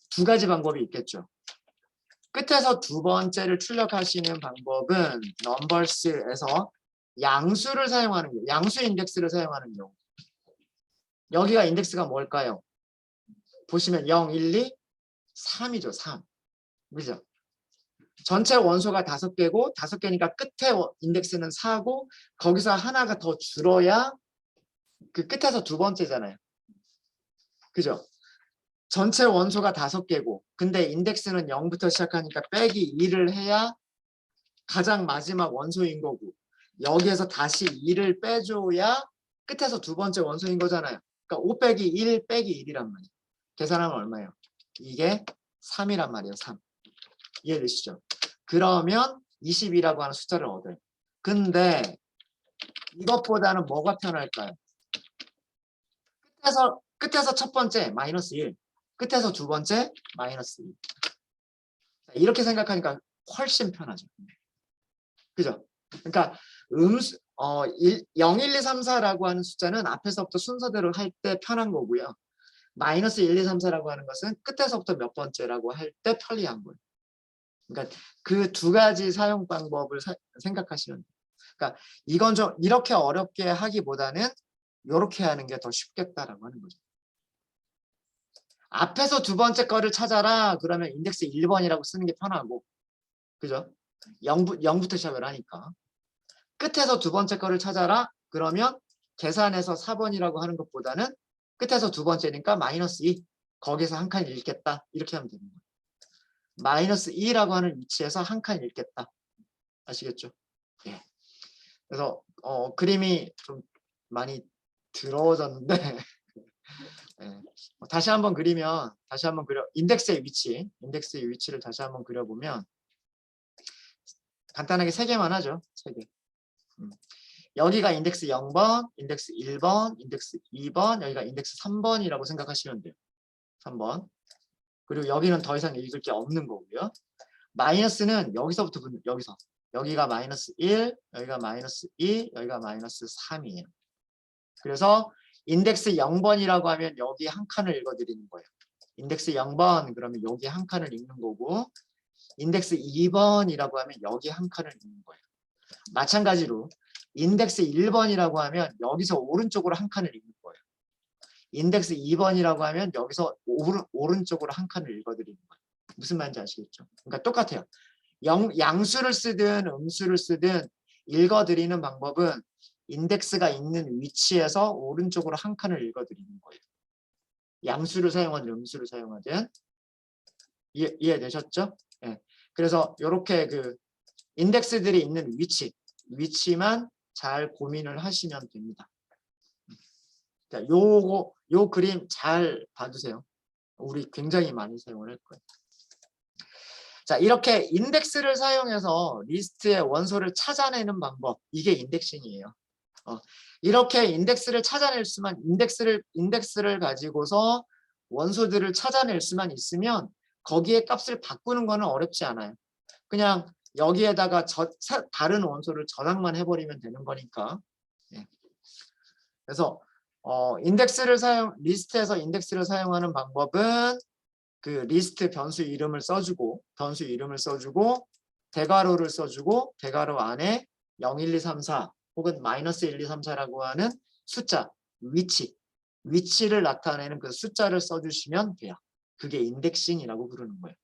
두 가지 방법이 있겠죠. 끝에서 두 번째를 출력하시는 방법은 넘버스에서 양수를 사용하는 경우, 양수 인덱스를 사용하는 경우. 여기가 인덱스가 뭘까요? 보시면 0, 1, 2, 3이죠. 3. 그죠? 전체 원소가 5개고 5개니까 끝에 인덱스는 4고 거기서 하나가 더 줄어야 그 끝에서 두 번째잖아요. 그죠? 전체 원소가 5개고 근데 인덱스는 0부터 시작하니까 빼기 2를 해야 가장 마지막 원소인 거고 여기에서 다시 2를 빼줘야 끝에서 두 번째 원소인 거잖아요. 그러니까 5 빼기 1 빼기 1이란 말이에요. 계산하면 얼마예요? 이게 3이란 말이에요. 3. 이해되시죠? 그러면 20이라고 하는 숫자를 얻어요. 근데 이것보다는 뭐가 편할까요? 끝에서 첫 번째 마이너스 1, 끝에서 두 번째 마이너스 2. 이렇게 생각하니까 훨씬 편하죠. 그죠? 그러니까 0, 1, 2, 3, 4라고 하는 숫자는 앞에서부터 순서대로 할 때 편한 거고요. 마이너스 1, 2, 3, 4라고 하는 것은 끝에서부터 몇 번째라고 할 때 편리한 거예요. 그러니까 그 두 가지 사용 방법을 생각하시면 돼요. 그러니까 이건 좀 이렇게 어렵게 하기보다는 이렇게 하는 게 더 쉽겠다라고 하는 거죠. 앞에서 두 번째 거를 찾아라 그러면 인덱스 1번이라고 쓰는 게 편하고 그죠? 0부터 시작을 하니까 끝에서 두 번째 거를 찾아라. 그러면 계산해서 4번이라고 하는 것보다는 끝에서 두 번째니까 마이너스 2. 거기서 한 칸 읽겠다. 이렇게 하면 되는 거예요. 마이너스 2라고 하는 위치에서 한 칸 읽겠다. 아시겠죠? 예. 그래서 그림이 좀 많이 더러워졌는데 예. 다시 한번 그리면 다시 한번 인덱스의 위치를 다시 한번 그려보면 간단하게 3개만 하죠. 3개. 여기가 인덱스 0번, 인덱스 1번, 인덱스 2번, 여기가 인덱스 3번이라고 생각하시면 돼요. 3번. 그리고 여기는 더 이상 읽을 게 없는 거고요. 마이너스는 여기서부터 여기서. 여기가 마이너스 1, 여기가 마이너스 2, 여기가 마이너스 3이에요. 그래서 인덱스 0번이라고 하면 여기 한 칸을 읽어드리는 거예요. 인덱스 0번 그러면 여기 한 칸을 읽는 거고 인덱스 2번이라고 하면 여기 한 칸을 읽는 거예요. 마찬가지로 인덱스 1번이라고 하면 여기서 오른쪽으로 한 칸을 읽는 거예요. 인덱스 2번이라고 하면 여기서 오른쪽으로 한 칸을 읽어드리는 거예요. 무슨 말인지 아시겠죠? 그러니까 똑같아요. 양수를 쓰든 음수를 쓰든 읽어드리는 방법은 인덱스가 있는 위치에서 오른쪽으로 한 칸을 읽어드리는 거예요. 양수를 사용하든 음수를 사용하든 이해되셨죠? 네. 그래서 이렇게 그 인덱스들이 있는 위치만 잘 고민을 하시면 됩니다. 자, 요 그림 잘 봐주세요. 우리 굉장히 많이 사용을 할 거예요. 자, 이렇게 인덱스를 사용해서 리스트의 원소를 찾아내는 방법, 이게 인덱싱이에요. 이렇게 인덱스를 찾아낼 수만 인덱스를 가지고서 원소들을 찾아낼 수만 있으면 거기에 값을 바꾸는 거는 어렵지 않아요. 그냥 여기에다가 다른 원소를 저장만 해버리면 되는 거니까. 예. 그래서 리스트에서 인덱스를 사용하는 방법은 그 리스트 변수 이름을 써주고 대괄호를 써주고 대괄호 안에 0, 1, 2, 3, 4 혹은 마이너스 1, 2, 3, 4라고 하는 숫자, 위치를 나타내는 그 숫자를 써주시면 돼요. 그게 인덱싱이라고 부르는 거예요.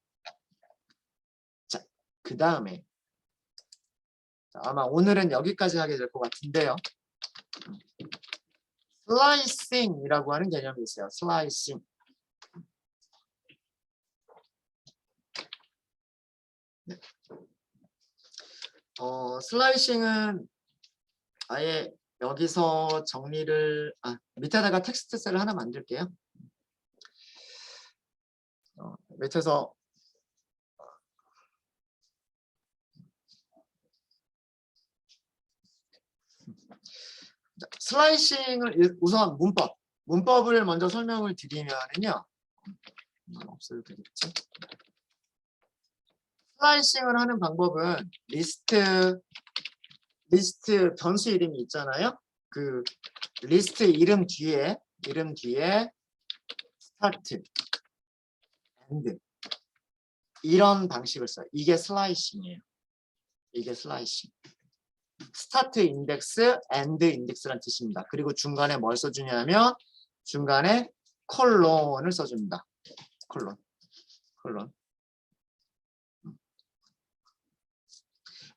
자, 그 다음에 아마 오늘은 여기까지 하게 될 것 같은데요. 슬라이싱이라고 하는 개념이 있어요. 슬라이싱. 네. 슬라이싱은 아예 여기서 정리를 밑에다가 텍스트 셀을 하나 만들게요. 밑에서 슬라이싱을 우선 문법을 먼저 설명을 드리면은요. 없어도 되겠지. 슬라이싱을 하는 방법은 리스트 변수 이름이 있잖아요. 그 리스트 이름 뒤에 스타트, 엔드 이런 방식을 써요. 이게 슬라이싱이에요. 이게 슬라이싱. 스타트 인덱스, 엔드 인덱스란 뜻입니다. 그리고 중간에 뭘 써주냐면 중간에 콜론을 써줍니다. 콜론.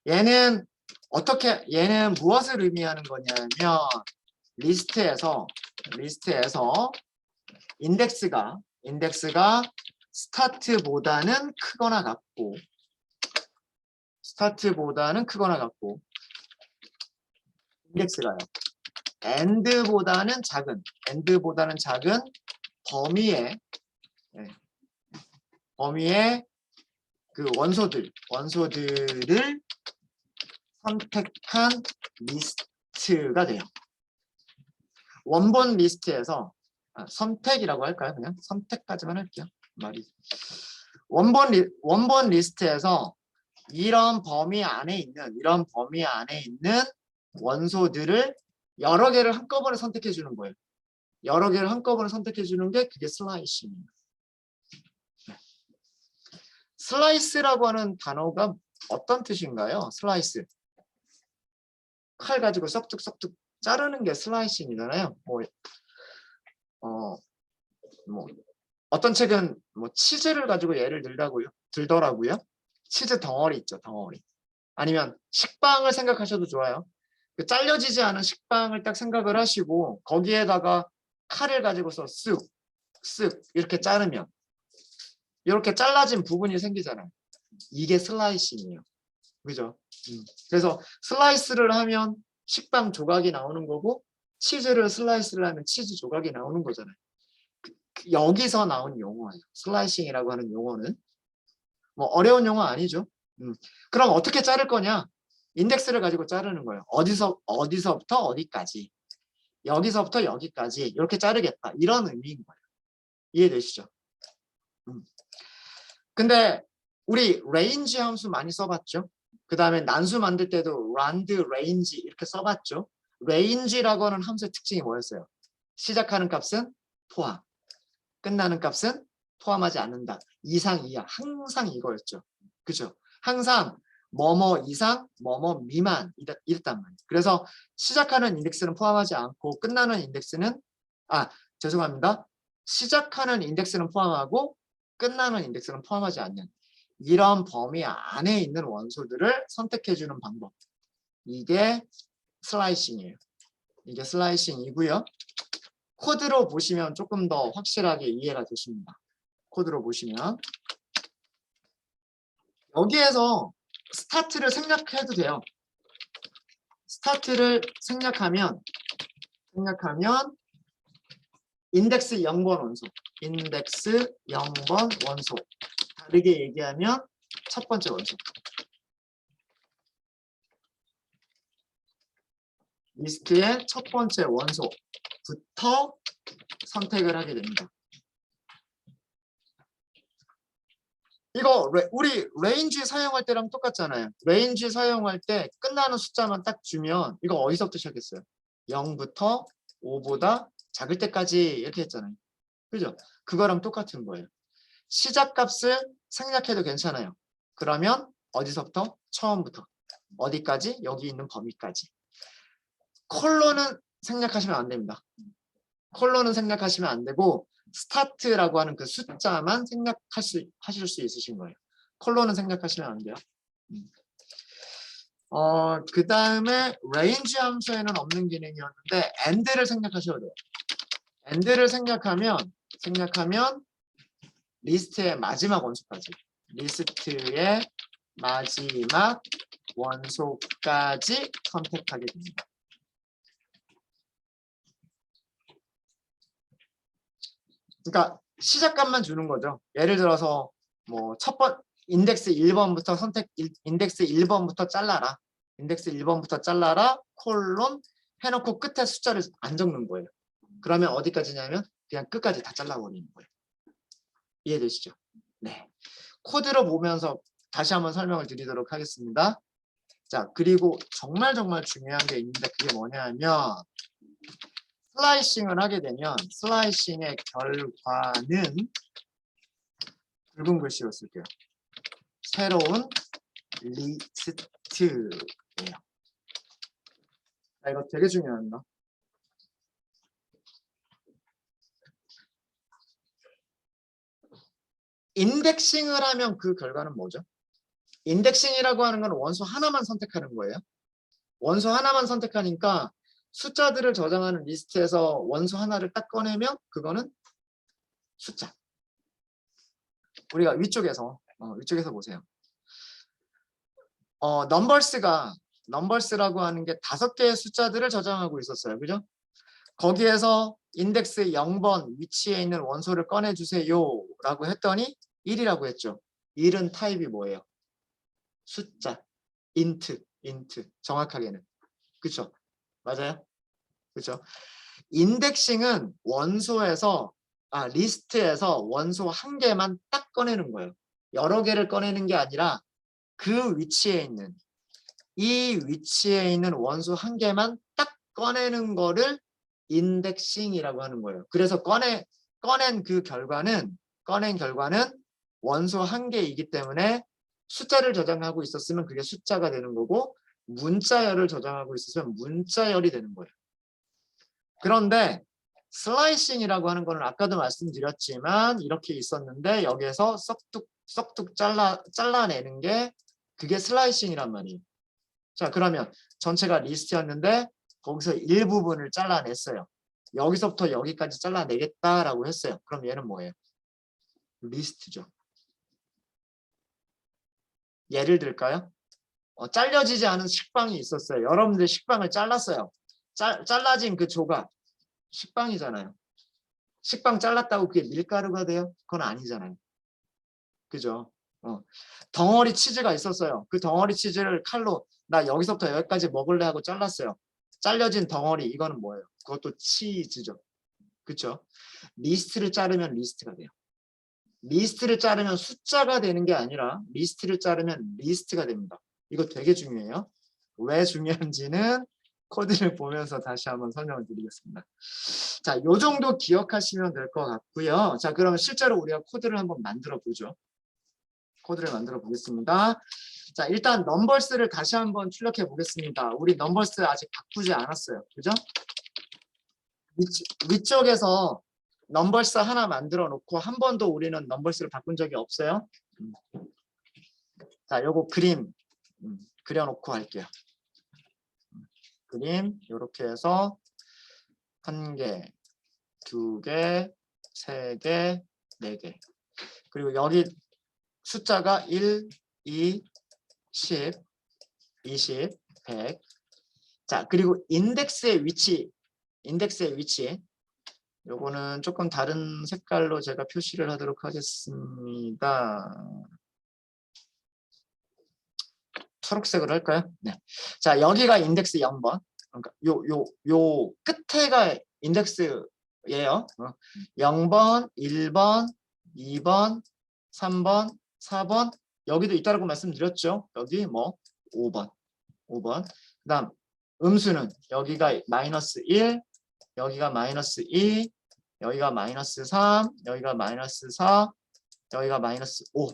얘는 무엇을 의미하는 거냐면 리스트에서 인덱스가 스타트보다는 크거나 같고 인덱스가요. 엔드보다는 작은 범위의 그 원소들을 선택한 리스트가 돼요. 원본 리스트에서 선택이라고 할까요? 그냥 선택까지만 할게요. 말이 원본 리스트에서 이런 범위 안에 있는 원소들을 여러 개를 한꺼번에 선택해 주는 거예요. 여러 개를 한꺼번에 선택해 주는 게 그게 슬라이싱이에요. 슬라이스라고 하는 단어가 어떤 뜻인가요? 슬라이스. 칼 가지고 썩둑 자르는 게 슬라이싱이잖아요. 어떤 책은 치즈를 가지고 예를 들더라고요. 치즈 덩어리 있죠, 덩어리. 아니면 식빵을 생각하셔도 좋아요. 그 잘려지지 않은 식빵을 딱 생각을 하시고 거기에다가 칼을 가지고서 쓱 이렇게 자르면 이렇게 잘라진 부분이 생기잖아요. 이게 슬라이싱이에요. 그죠? 그래서 슬라이스를 하면 식빵 조각이 나오는 거고 치즈를 슬라이스를 하면 치즈 조각이 나오는 거잖아요. 여기서 나온 용어예요. 슬라이싱이라고 하는 용어는 뭐 어려운 용어 아니죠. 그럼 어떻게 자를 거냐? 인덱스를 가지고 자르는 거예요. 어디서부터 어디까지, 여기서부터 여기까지 이렇게 자르겠다. 이런 의미인 거예요. 이해되시죠? 근데 우리 range 함수 많이 써봤죠? 그 다음에 난수 만들 때도 rand, range 이렇게 써봤죠? range라고 하는 함수의 특징이 뭐였어요? 시작하는 값은 포함, 끝나는 값은 포함하지 않는다. 이상, 이하, 항상 이거였죠. 그죠? 항상 뭐뭐 이상, 뭐뭐 미만 이랬단 말이에요. 그래서 시작하는 인덱스는 포함하지 않고 끝나는 인덱스는 죄송합니다. 시작하는 인덱스는 포함하고 끝나는 인덱스는 포함하지 않는 이런 범위 안에 있는 원소들을 선택해주는 방법. 이게 슬라이싱이에요. 이게 슬라이싱이고요. 코드로 보시면 조금 더 확실하게 이해가 되십니다. 코드로 보시면 여기에서 스타트를 생략해도 돼요. 스타트를 생략하면 인덱스 0번 원소, 인덱스 0번 원소. 다르게 얘기하면 첫 번째 원소. 리스트의 첫 번째 원소부터 선택을 하게 됩니다. 이거 우리 range 사용할 때랑 똑같잖아요. range 사용할 때 끝나는 숫자만 딱 주면 이거 어디서부터 시작했어요? 0부터 5보다 작을 때까지 이렇게 했잖아요. 그죠? 그거랑 똑같은 거예요. 시작값을 생략해도 괜찮아요. 그러면 어디서부터? 처음부터. 어디까지? 여기 있는 범위까지. 컬러는 생략하시면 안 됩니다. 컬러는 생략하시면 안 되고 스타트라고 하는 그 숫자만 생략하실 수 있으신 거예요. 컬러는 생략하시면 안 돼요. 그 다음에 range 함수에는 없는 기능이었는데 and를 생략하셔야 돼요. and를 생략하면 리스트의 마지막 원소까지. 리스트의 마지막 원소까지 선택하게 됩니다. 그러니까 시작값만 주는 거죠. 예를 들어서 뭐 인덱스 1번부터 인덱스 1번부터 잘라라. 인덱스 1번부터 잘라라. 콜론 해놓고 끝에 숫자를 안 적는 거예요. 그러면 어디까지냐면 그냥 끝까지 다 잘라버리는 거예요. 이해되시죠? 네. 코드로 보면서 다시 한번 설명을 드리도록 하겠습니다. 자, 그리고 정말 중요한 게 있는데 그게 뭐냐면 슬라이싱을 하게 되면 슬라이싱의 결과는 붉은 글씨로 쓸게요. 새로운 리스트예요. 이거 되게 중요합니다. 인덱싱을 하면 그 결과는 뭐죠? 인덱싱이라고 하는 건 원소 하나만 선택하는 거예요. 원소 하나만 선택하니까 숫자들을 저장하는 리스트에서 원소 하나를 딱 꺼내면 그거는 숫자. 우리가 위쪽에서 보세요. 넘버스라고 하는 게 5개의 숫자들을 저장하고 있었어요. 그죠? 거기에서 인덱스 0번 위치에 있는 원소를 꺼내주세요 라고 했더니 1이라고 했죠. 1은 타입이 뭐예요? 숫자. 인트. 정확하게는. 그쵸? 맞아요? 그쵸? 인덱싱은 리스트에서 원소 한 개만 딱 꺼내는 거예요. 여러 개를 꺼내는 게 아니라 그 위치에 있는 원소 한 개만 딱 꺼내는 거를 인덱싱이라고 하는 거예요. 그래서 꺼낸 결과는 원소 한 개이기 때문에 숫자를 저장하고 있었으면 그게 숫자가 되는 거고 문자열을 저장하고 있었으면 문자열이 되는 거예요. 그런데 슬라이싱이라고 하는 거는 아까도 말씀드렸지만 이렇게 있었는데 여기에서 썩둑 잘라내는 게 그게 슬라이싱이란 말이에요. 자, 그러면 전체가 리스트였는데 거기서 일부분을 잘라냈어요. 여기서부터 여기까지 잘라내겠다라고 했어요. 그럼 얘는 뭐예요? 리스트죠. 예를 들까요? 잘려지지 않은 식빵이 있었어요. 여러분들 식빵을 잘랐어요. 잘라진 그 조각 식빵이잖아요. 식빵 잘랐다고 그게 밀가루가 돼요? 그건 아니잖아요. 그죠? 덩어리 치즈가 있었어요. 그 덩어리 치즈를 칼로 나 여기서부터 여기까지 먹을래 하고 잘랐어요. 잘려진 덩어리 이거는 뭐예요? 그것도 치즈죠. 그렇죠? 리스트를 자르면 리스트가 돼요. 리스트를 자르면 숫자가 되는 게 아니라 리스트를 자르면 리스트가 됩니다. 이거 되게 중요해요. 왜 중요한지는 코드를 보면서 다시 한번 설명을 드리겠습니다. 자, 요 정도 기억하시면 될 것 같고요. 자, 그러면 실제로 우리가 코드를 한번 만들어 보죠. 코드를 만들어 보겠습니다. 자, 일단 넘버스를 다시 한번 출력해 보겠습니다. 우리 넘버스 아직 바꾸지 않았어요. 그죠? 위쪽에서 넘버스 하나 만들어 놓고 한 번도 우리는 넘버스를 바꾼 적이 없어요. 자, 요거 그림 그려놓고 할게요. 그림 이렇게 해서 1개, 2개, 3개, 4개. 그리고 여기 숫자가 1, 2, 10, 20, 100. 자, 그리고 인덱스의 위치. 요거는 조금 다른 색깔로 제가 표시를 하도록 하겠습니다. 초록색으로 할까요? 네. 자, 여기가 인덱스 0번. 그러니까 요 끝에가 인덱스예요. 0번, 1번, 2번, 3번, 4번. 여기도 있다라고 말씀드렸죠. 여기 뭐 5번. 그다음 음수는 여기가 마이너스 1, 여기가 마이너스 2, 여기가 마이너스 3, 여기가 마이너스 4, 여기가 마이너스 5.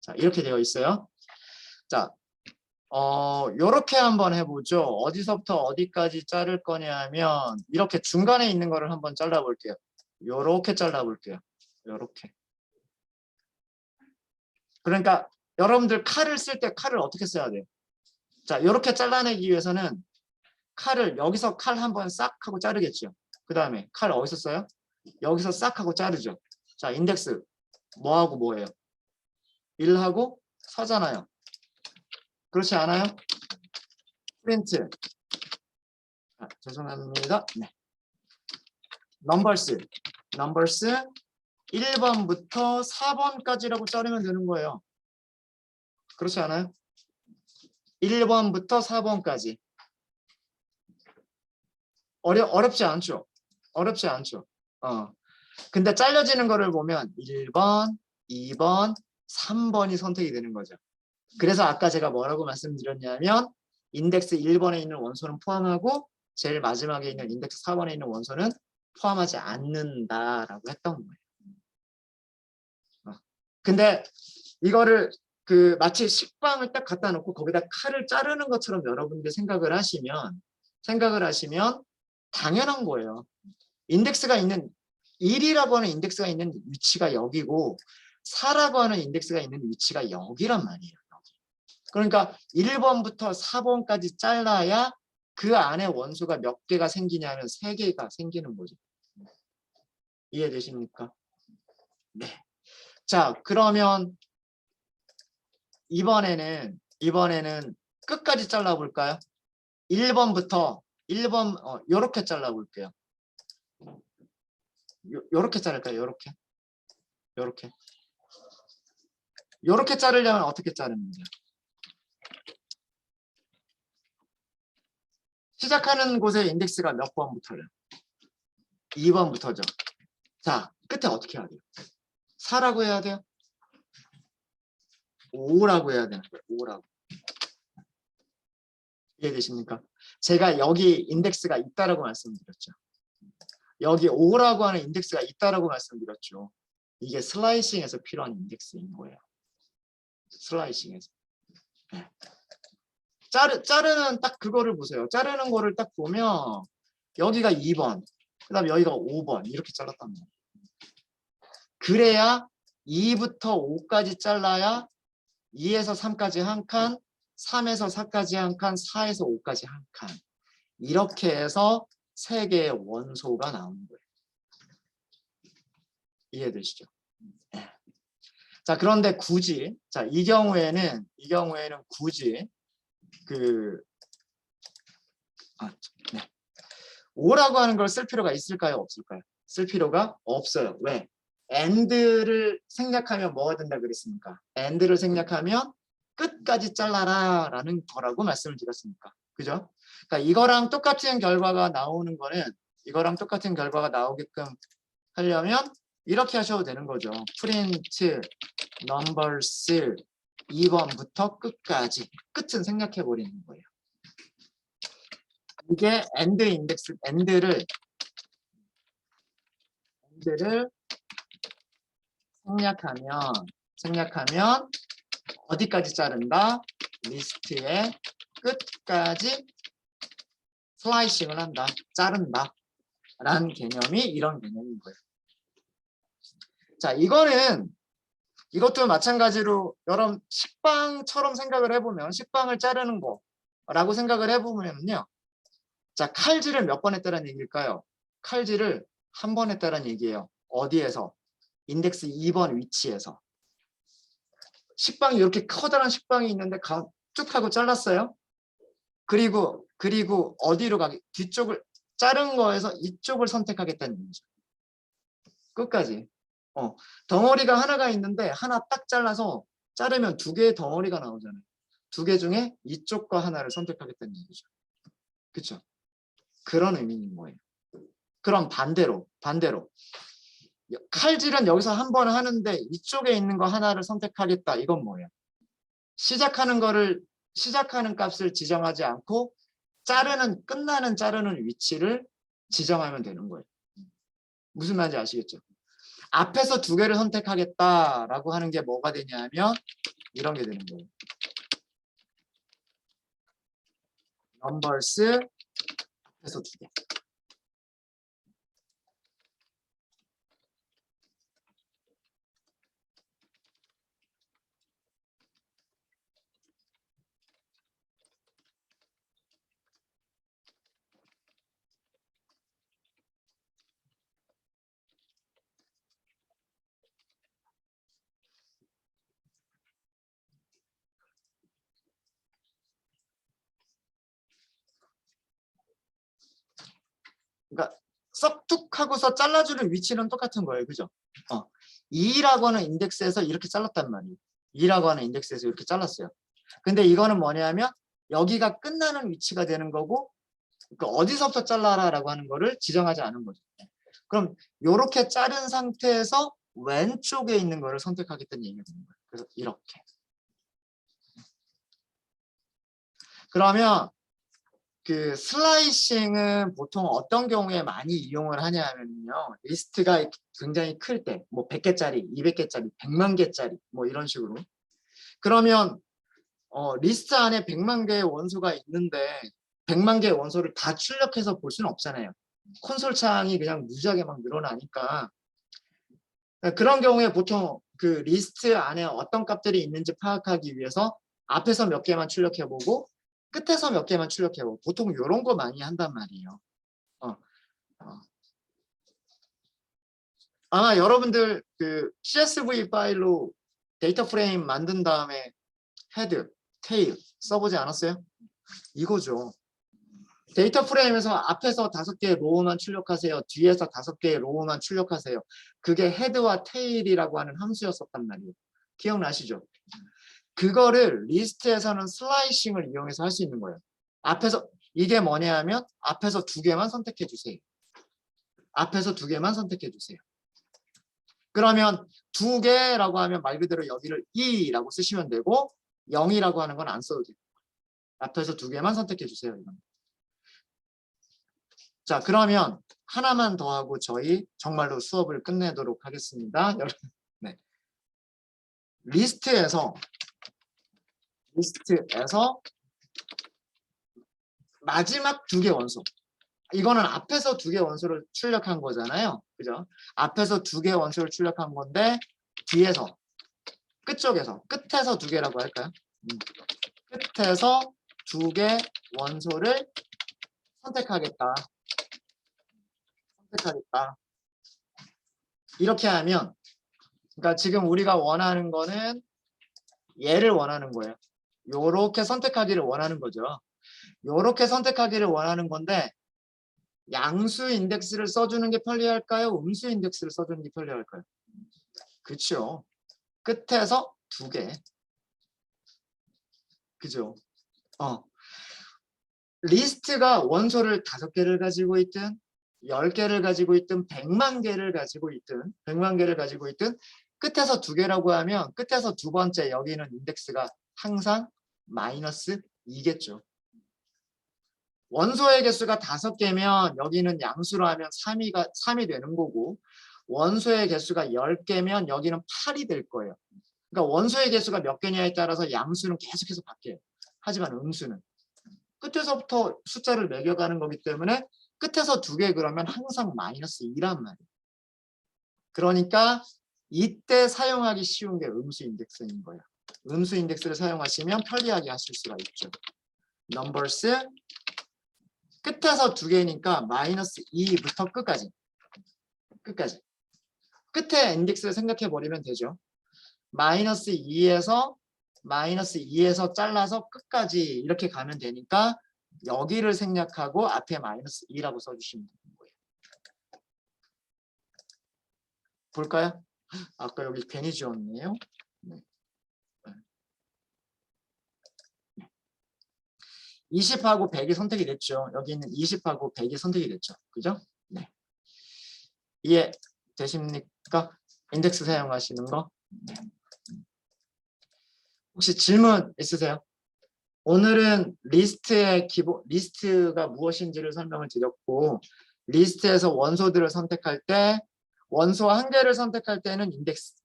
자, 이렇게 되어 있어요. 자, 요렇게 한번 해보죠. 어디서부터 어디까지 자를 거냐 하면 이렇게 중간에 있는 거를 한번 잘라볼게요. 요렇게 잘라볼게요. 요렇게. 그러니까 여러분들 칼을 쓸 때 칼을 어떻게 써야 돼요? 자, 요렇게 잘라내기 위해서는 칼을 여기서 칼 한번 싹 하고 자르겠죠. 그 다음에 칼 어디서 써요? 여기서 싹 하고 자르죠. 자, 인덱스 뭐하고 뭐예요? 1하고 서잖아요. 그렇지 않아요? 프린트. 아, 죄송합니다. 네. 넘버스 1번부터 4번까지라고 자르면 되는 거예요. 그렇지 않아요? 1번부터 4번까지. 어렵지 않죠? 어렵지 않죠? 근데 잘려지는 거를 보면 1번, 2번, 3번이 선택이 되는 거죠. 그래서 아까 제가 뭐라고 말씀드렸냐면 인덱스 1번에 있는 원소는 포함하고 제일 마지막에 있는 인덱스 4번에 있는 원소는 포함하지 않는다라고 했던 거예요. 근데 이거를 마치 식빵을 딱 갖다 놓고 거기다 칼을 자르는 것처럼 여러분들이 생각을 하시면 당연한 거예요. 인덱스가 있는 1이라고 하는 인덱스가 있는 위치가 여기고 4라고 하는 인덱스가 있는 위치가 여기란 말이에요. 그러니까 1번부터 4번까지 잘라야 그 안에 원소가 몇 개가 생기냐면 3개가 생기는 거죠. 이해되십니까? 네. 자, 그러면 이번에는 끝까지 잘라볼까요? 1번부터 1번 요렇게 잘라볼게요. 요렇게 자를까요? 요렇게 자르려면 어떻게 자릅니까? 시작하는 곳에 인덱스가 몇 번부터요? 2번부터죠. 자, 끝에 어떻게 해야 돼요? 4라고 해야 돼요? 5라고 해야 되는 거예요. 5라고. 이해되십니까? 제가 여기 인덱스가 있다라고 말씀드렸죠. 여기 5라고 하는 인덱스가 있다라고 말씀드렸죠. 이게 슬라이싱에서 필요한 인덱스인 거예요. 슬라이싱에서. 네. 자르는 딱 그거를 보세요. 자르는 거를 딱 보면 여기가 2번, 그 다음에 여기가 5번 이렇게 잘랐단 말이에요. 그래야 2부터 5까지 잘라야 2에서 3까지 한 칸, 3에서 4까지 한 칸, 4에서 5까지 한 칸. 이렇게 해서 3개의 원소가 나오는 거예요. 이해되시죠? 네. 자, 그런데 굳이, 자, 이 경우에는 굳이 네. 5라고 하는 걸 쓸 필요가 있을까요? 없을까요? 쓸 필요가 없어요. 왜? AND를 생략하면 뭐가 된다 그랬습니까? AND를 생략하면 끝까지 잘라라 라는 거라고 말씀을 드렸습니까? 그죠? 그러니까 이거랑 똑같은 결과가 나오는 거는 이거랑 똑같은 결과가 나오게끔 하려면 이렇게 하셔도 되는 거죠. 프린트 넘버스 2번부터 끝까지 끝은 생략해 버리는 거예요. 이게 AND 인덱스, AND를 생략하면 어디까지 자른다? 리스트의 끝까지 슬라이싱을 한다, 자른다 라는 개념이 이런 개념인 거예요. 자, 이것도 마찬가지로 여러분 식빵처럼 생각을 해보면, 식빵을 자르는 거라고 생각을 해보면요. 자, 칼질을 몇 번 했다는 얘기일까요? 칼질을 한 번 했다는 얘기예요. 어디에서? 인덱스 2번 위치에서. 식빵이 이렇게 커다란 식빵이 있는데 쭉 하고 잘랐어요. 그리고 어디로 가게? 뒤쪽을 자른 거에서 이쪽을 선택하겠다는 얘기죠. 끝까지. 덩어리가 하나가 있는데 하나 딱 잘라서 자르면 2개의 덩어리가 나오잖아요. 2개 중에 이쪽과 하나를 선택하겠다는 얘기죠. 그렇죠? 그런 의미인 거예요. 그럼 반대로 칼질은 여기서 한 번 하는데 이쪽에 있는 거 하나를 선택하겠다. 이건 뭐예요? 시작하는 값을 지정하지 않고 끝나는 자르는 위치를 지정하면 되는 거예요. 무슨 말인지 아시겠죠? 앞에서 2개를 선택하겠다라고 하는 게 뭐가 되냐면 이런 게 되는 거예요. 넘버스 앞에서 2개. 그러니까 썩툭 하고서 잘라주는 위치는 똑같은 거예요. 그죠? 2라고 하는 인덱스에서 이렇게 잘랐단 말이에요. 2라고 하는 인덱스에서 이렇게 잘랐어요. 근데 이거는 뭐냐면 여기가 끝나는 위치가 되는 거고 그러니까 어디서부터 잘라라라고 하는 거를 지정하지 않은 거죠. 그럼 이렇게 자른 상태에서 왼쪽에 있는 거를 선택하겠다는 얘기가 되는 거예요. 그래서 이렇게. 그러면 그 슬라이싱은 보통 어떤 경우에 많이 이용을 하냐 하면요. 리스트가 굉장히 클 때, 뭐 100개짜리, 200개짜리, 100만 개짜리, 뭐 이런 식으로. 그러면 리스트 안에 100만 개의 원소가 있는데 100만 개의 원소를 다 출력해서 볼 수는 없잖아요. 콘솔 창이 그냥 무지하게 막 늘어나니까. 그런 경우에 보통 그 리스트 안에 어떤 값들이 있는지 파악하기 위해서 앞에서 몇 개만 출력해보고 끝에서 몇 개만 출력해보고 보통 이런 거 많이 한단 말이에요. 아마 여러분들 그 CSV 파일로 데이터 프레임 만든 다음에 헤드, 테일 써보지 않았어요? 이거죠. 데이터 프레임에서 앞에서 5개의 로우만 출력하세요. 뒤에서 5개의 로우만 출력하세요. 그게 헤드와 테일이라고 하는 함수였었단 말이에요. 기억나시죠? 그거를 리스트에서는 슬라이싱을 이용해서 할 수 있는 거예요. 앞에서 이게 뭐냐 하면 앞에서 2개만 선택해 주세요. 앞에서 2개만 선택해 주세요. 그러면 2개라고 하면 말 그대로 여기를 2라고 쓰시면 되고 0이라고 하는 건 안 써도 돼요. 앞에서 2개만 선택해 주세요. 이건. 자, 그러면 하나만 더 하고 저희 정말로 수업을 끝내도록 하겠습니다. 여러분, 네. 리스트에서 마지막 2개 원소. 이거는 앞에서 2개 원소를 출력한 거잖아요. 그죠? 앞에서 2개 원소를 출력한 건데 뒤에서 끝에서 2개라고 할까요? 끝에서 두 개 원소를 선택하겠다. 이렇게 하면, 그러니까 지금 우리가 원하는 거는 얘를 원하는 거예요. 요렇게 선택하기를 원하는 거죠. 요렇게 선택하기를 원하는 건데, 양수 인덱스를 써주는 게 편리할까요? 음수 인덱스를 써주는 게 편리할까요? 그렇죠. 끝에서 두 개. 그죠? 리스트가 원소를 5개를 가지고 있든 10개를 가지고 있든 100만 개를 가지고 있든 끝에서 두 개라고 하면 끝에서 두 번째 여기는 인덱스가 항상 마이너스 2겠죠. 원소의 개수가 5개면 여기는 양수로 하면 3이 되는 거고, 원소의 개수가 10개면 여기는 8이 될 거예요. 그러니까 원소의 개수가 몇 개냐에 따라서 양수는 계속해서 바뀌어요. 하지만 음수는 끝에서부터 숫자를 매겨가는 거기 때문에 끝에서 두 개 그러면 항상 마이너스 2란 말이에요. 그러니까 이때 사용하기 쉬운 게 음수 인덱스인 거예요. 음수 인덱스를 사용하시면 편리하게 하실 수가 있죠. numbers 끝에서 두 개니까 마이너스 2부터 끝까지. 끝에 인덱스를 생각해 버리면 되죠. 마이너스 2에서 잘라서 끝까지 이렇게 가면 되니까 여기를 생략하고 앞에 마이너스 2라고 써주시면 되는 거예요. 볼까요? 아까 여기 괜히 지웠네요. 네. 20하고 100이 선택이 됐죠. 여기 있는 20하고 100이 선택이 됐죠. 그죠? 네. 이해 되십니까? 인덱스 사용하시는 거? 혹시 질문 있으세요? 오늘은 리스트가 무엇인지를 설명을 드렸고, 리스트에서 원소들을 선택할 때, 원소 한 개를 선택할 때는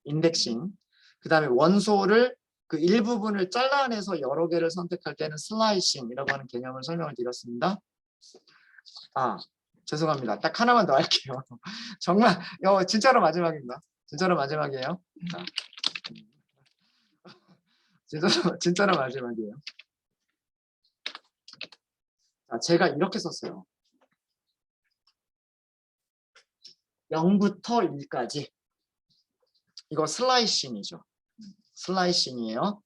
인덱싱, 그 다음에 원소를 그 일부분을 잘라내서 여러 개를 선택할 때는 슬라이싱이라고 하는 개념을 설명을 드렸습니다. 죄송합니다. 딱 하나만 더 할게요. 정말 진짜로 마지막입니다. 진짜로 마지막이에요. 진짜로 마지막이에요. 제가 이렇게 썼어요. 0부터 1까지. 이거 슬라이싱이죠. 슬라이싱이에요.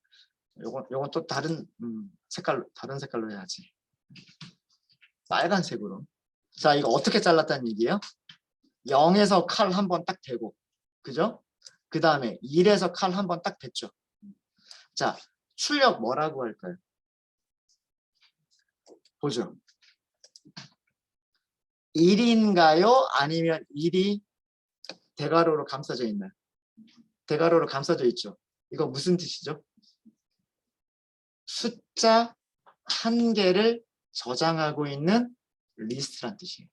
요건 또 다른 색깔로 해야지. 빨간색으로. 자, 이거 어떻게 잘랐다는 얘기예요? 0에서 칼 한 번 딱 대고, 그죠? 그 다음에 1에서 칼 한 번 딱 댔죠. 자, 출력 뭐라고 할까요? 보죠. 1인가요? 아니면 1이 대괄호로 감싸져 있나요? 대괄호로 감싸져 있죠. 이거 무슨 뜻이죠? 숫자 한 개를 저장하고 있는 리스트란 뜻이에요.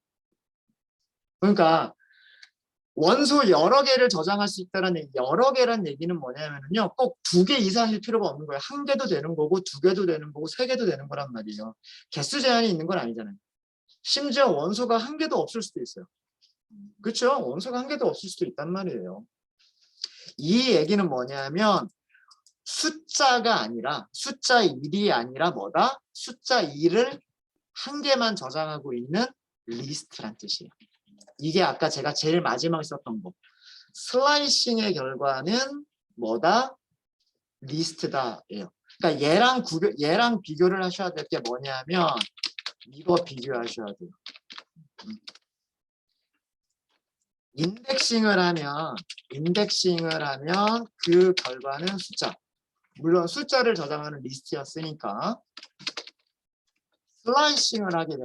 그러니까 원소 여러 개를 저장할 수 있다는 얘기, 여러 개란 얘기는 뭐냐면요, 꼭 2개 이상일 필요가 없는 거예요. 1개도 되는 거고 2개도 되는 거고 3개도 되는 거란 말이에요. 개수 제한이 있는 건 아니잖아요. 심지어 원소가 1개도 없을 수도 있어요. 그렇죠? 원소가 1개도 없을 수도 있단 말이에요. 이 얘기는 뭐냐면 숫자가 아니라 숫자 1이 아니라 뭐다? 숫자 2를 1개만 저장하고 있는 리스트란 뜻이에요. 이게 아까 제가 제일 마지막에 썼던 거. 슬라이싱의 결과는 뭐다? 리스트다예요. 그러니까 얘랑 비교를 하셔야 될 게 뭐냐면 이거 비교하셔야 돼요. 인덱싱을 하면 그 결과는 숫자. 물론 숫자를 저장하는 리스트였으니까 슬라이싱을 하게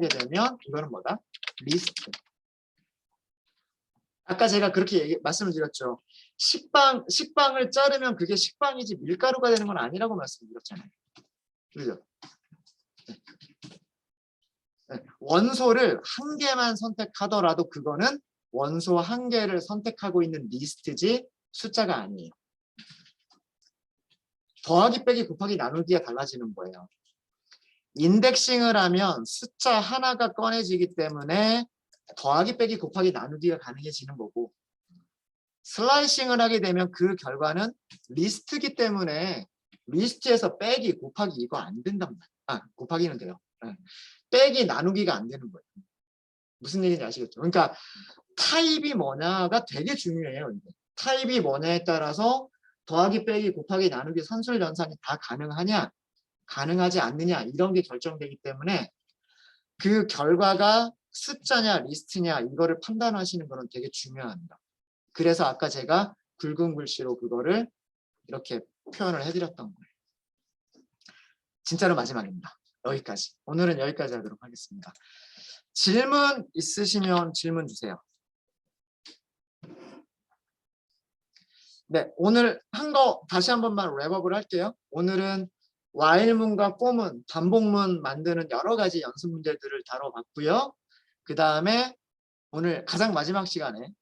되면 이거는 뭐다? 리스트. 아까 제가 그렇게 말씀을 드렸죠. 식빵을 자르면 그게 식빵이지 밀가루가 되는 건 아니라고 말씀드렸잖아요. 그죠? 네. 원소를 1개만 선택하더라도 그거는 원소 1개를 선택하고 있는 리스트지 숫자가 아니에요. 더하기 빼기 곱하기 나누기가 달라지는 거예요. 인덱싱을 하면 숫자 하나가 꺼내지기 때문에 더하기 빼기 곱하기 나누기가 가능해지는 거고, 슬라이싱을 하게 되면 그 결과는 리스트이기 때문에 리스트에서 빼기 곱하기 이거 안 된단 말이에요. 아, 곱하기는 돼요. 네. 빼기 나누기가 안 되는 거예요. 무슨 얘기인지 아시겠죠? 그러니까 타입이 뭐냐가 되게 중요해요. 이게. 타입이 뭐냐에 따라서 더하기 빼기 곱하기 나누기 산술 연산이 다 가능하냐 가능하지 않느냐 이런 게 결정되기 때문에 그 결과가 숫자냐 리스트냐 이거를 판단하시는 거는 되게 중요합니다. 그래서 아까 제가 굵은 글씨로 그거를 이렇게 표현을 해드렸던 거예요. 진짜로 마지막입니다. 여기까지. 오늘은 여기까지 하도록 하겠습니다. 질문 있으시면 질문 주세요. 네, 오늘 한 거 다시 한 번만 랩업을 할게요. 오늘은 while문과 for문, 반복문 만드는 여러 가지 연습 문제들을 다뤄봤고요. 그 다음에 오늘 가장 마지막 시간에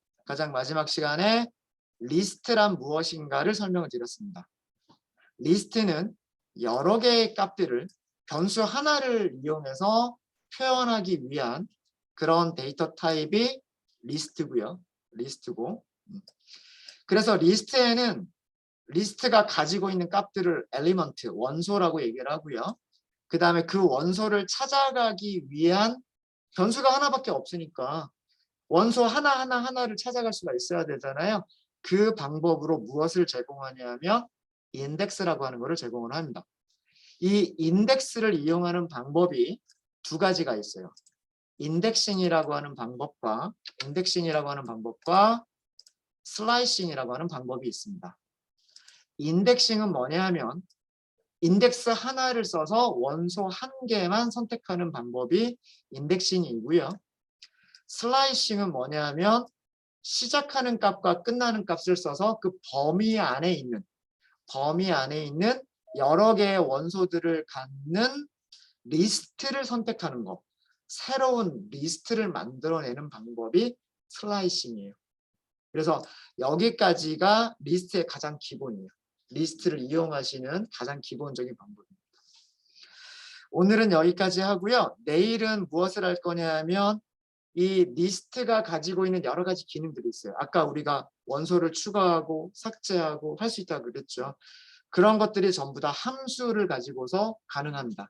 리스트란 무엇인가를 설명을 드렸습니다. 리스트는 여러 개의 값들을 변수 하나를 이용해서 표현하기 위한 그런 데이터 타입이 리스트고 그래서 리스트에는 리스트가 가지고 있는 값들을 엘리먼트, 원소라고 얘기를 하고요. 그 다음에 그 원소를 찾아가기 위한 변수가 하나밖에 없으니까 원소 하나를 찾아갈 수가 있어야 되잖아요. 그 방법으로 무엇을 제공하냐면 인덱스라고 하는 것을 제공을 합니다. 이 인덱스를 이용하는 방법이 두 가지가 있어요. 인덱싱이라고 하는 방법과 슬라이싱이라고 하는 방법이 있습니다. 인덱싱은 뭐냐 하면 인덱스 하나를 써서 원소 한 개만 선택하는 방법이 인덱싱이고요. 슬라이싱은 뭐냐 하면 시작하는 값과 끝나는 값을 써서 그 범위 안에 있는 여러 개의 원소들을 갖는 리스트를 선택하는 것, 새로운 리스트를 만들어내는 방법이 슬라이싱이에요. 그래서 여기까지가 리스트의 가장 기본이에요. 리스트를 이용하시는 가장 기본적인 방법입니다. 오늘은 여기까지 하고요. 내일은 무엇을 할 거냐 하면 이 리스트가 가지고 있는 여러 가지 기능들이 있어요. 아까 우리가 원소를 추가하고 삭제하고 할 수 있다고 그랬죠. 그런 것들이 전부 다 함수를 가지고서 가능합니다.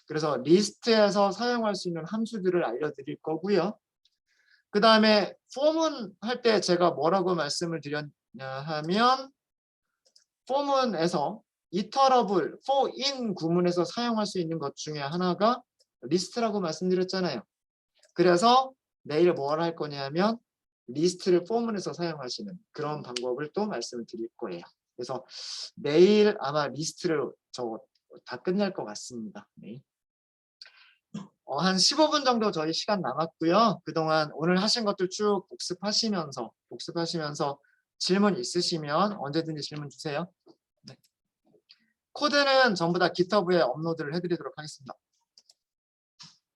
그래서 리스트에서 사용할 수 있는 함수들을 알려드릴 거고요. 그 다음에 폼은 할 때 제가 뭐라고 말씀을 드렸냐 하면 폼은에서 이터러블, for in 구문에서 사용할 수 있는 것 중에 하나가 리스트라고 말씀드렸잖아요. 그래서 내일 뭘 할 거냐면 리스트를 폼문에서 사용하시는 그런 방법을 또 말씀을 드릴 거예요. 그래서 내일 아마 리스트를 다 끝날 것 같습니다. 네. 한 15분 정도 저희 시간 남았고요. 그동안 오늘 하신 것들 쭉 복습하시면서 질문 있으시면 언제든지 질문 주세요. 네. 코드는 전부 다 GitHub에 업로드를 해드리도록 하겠습니다.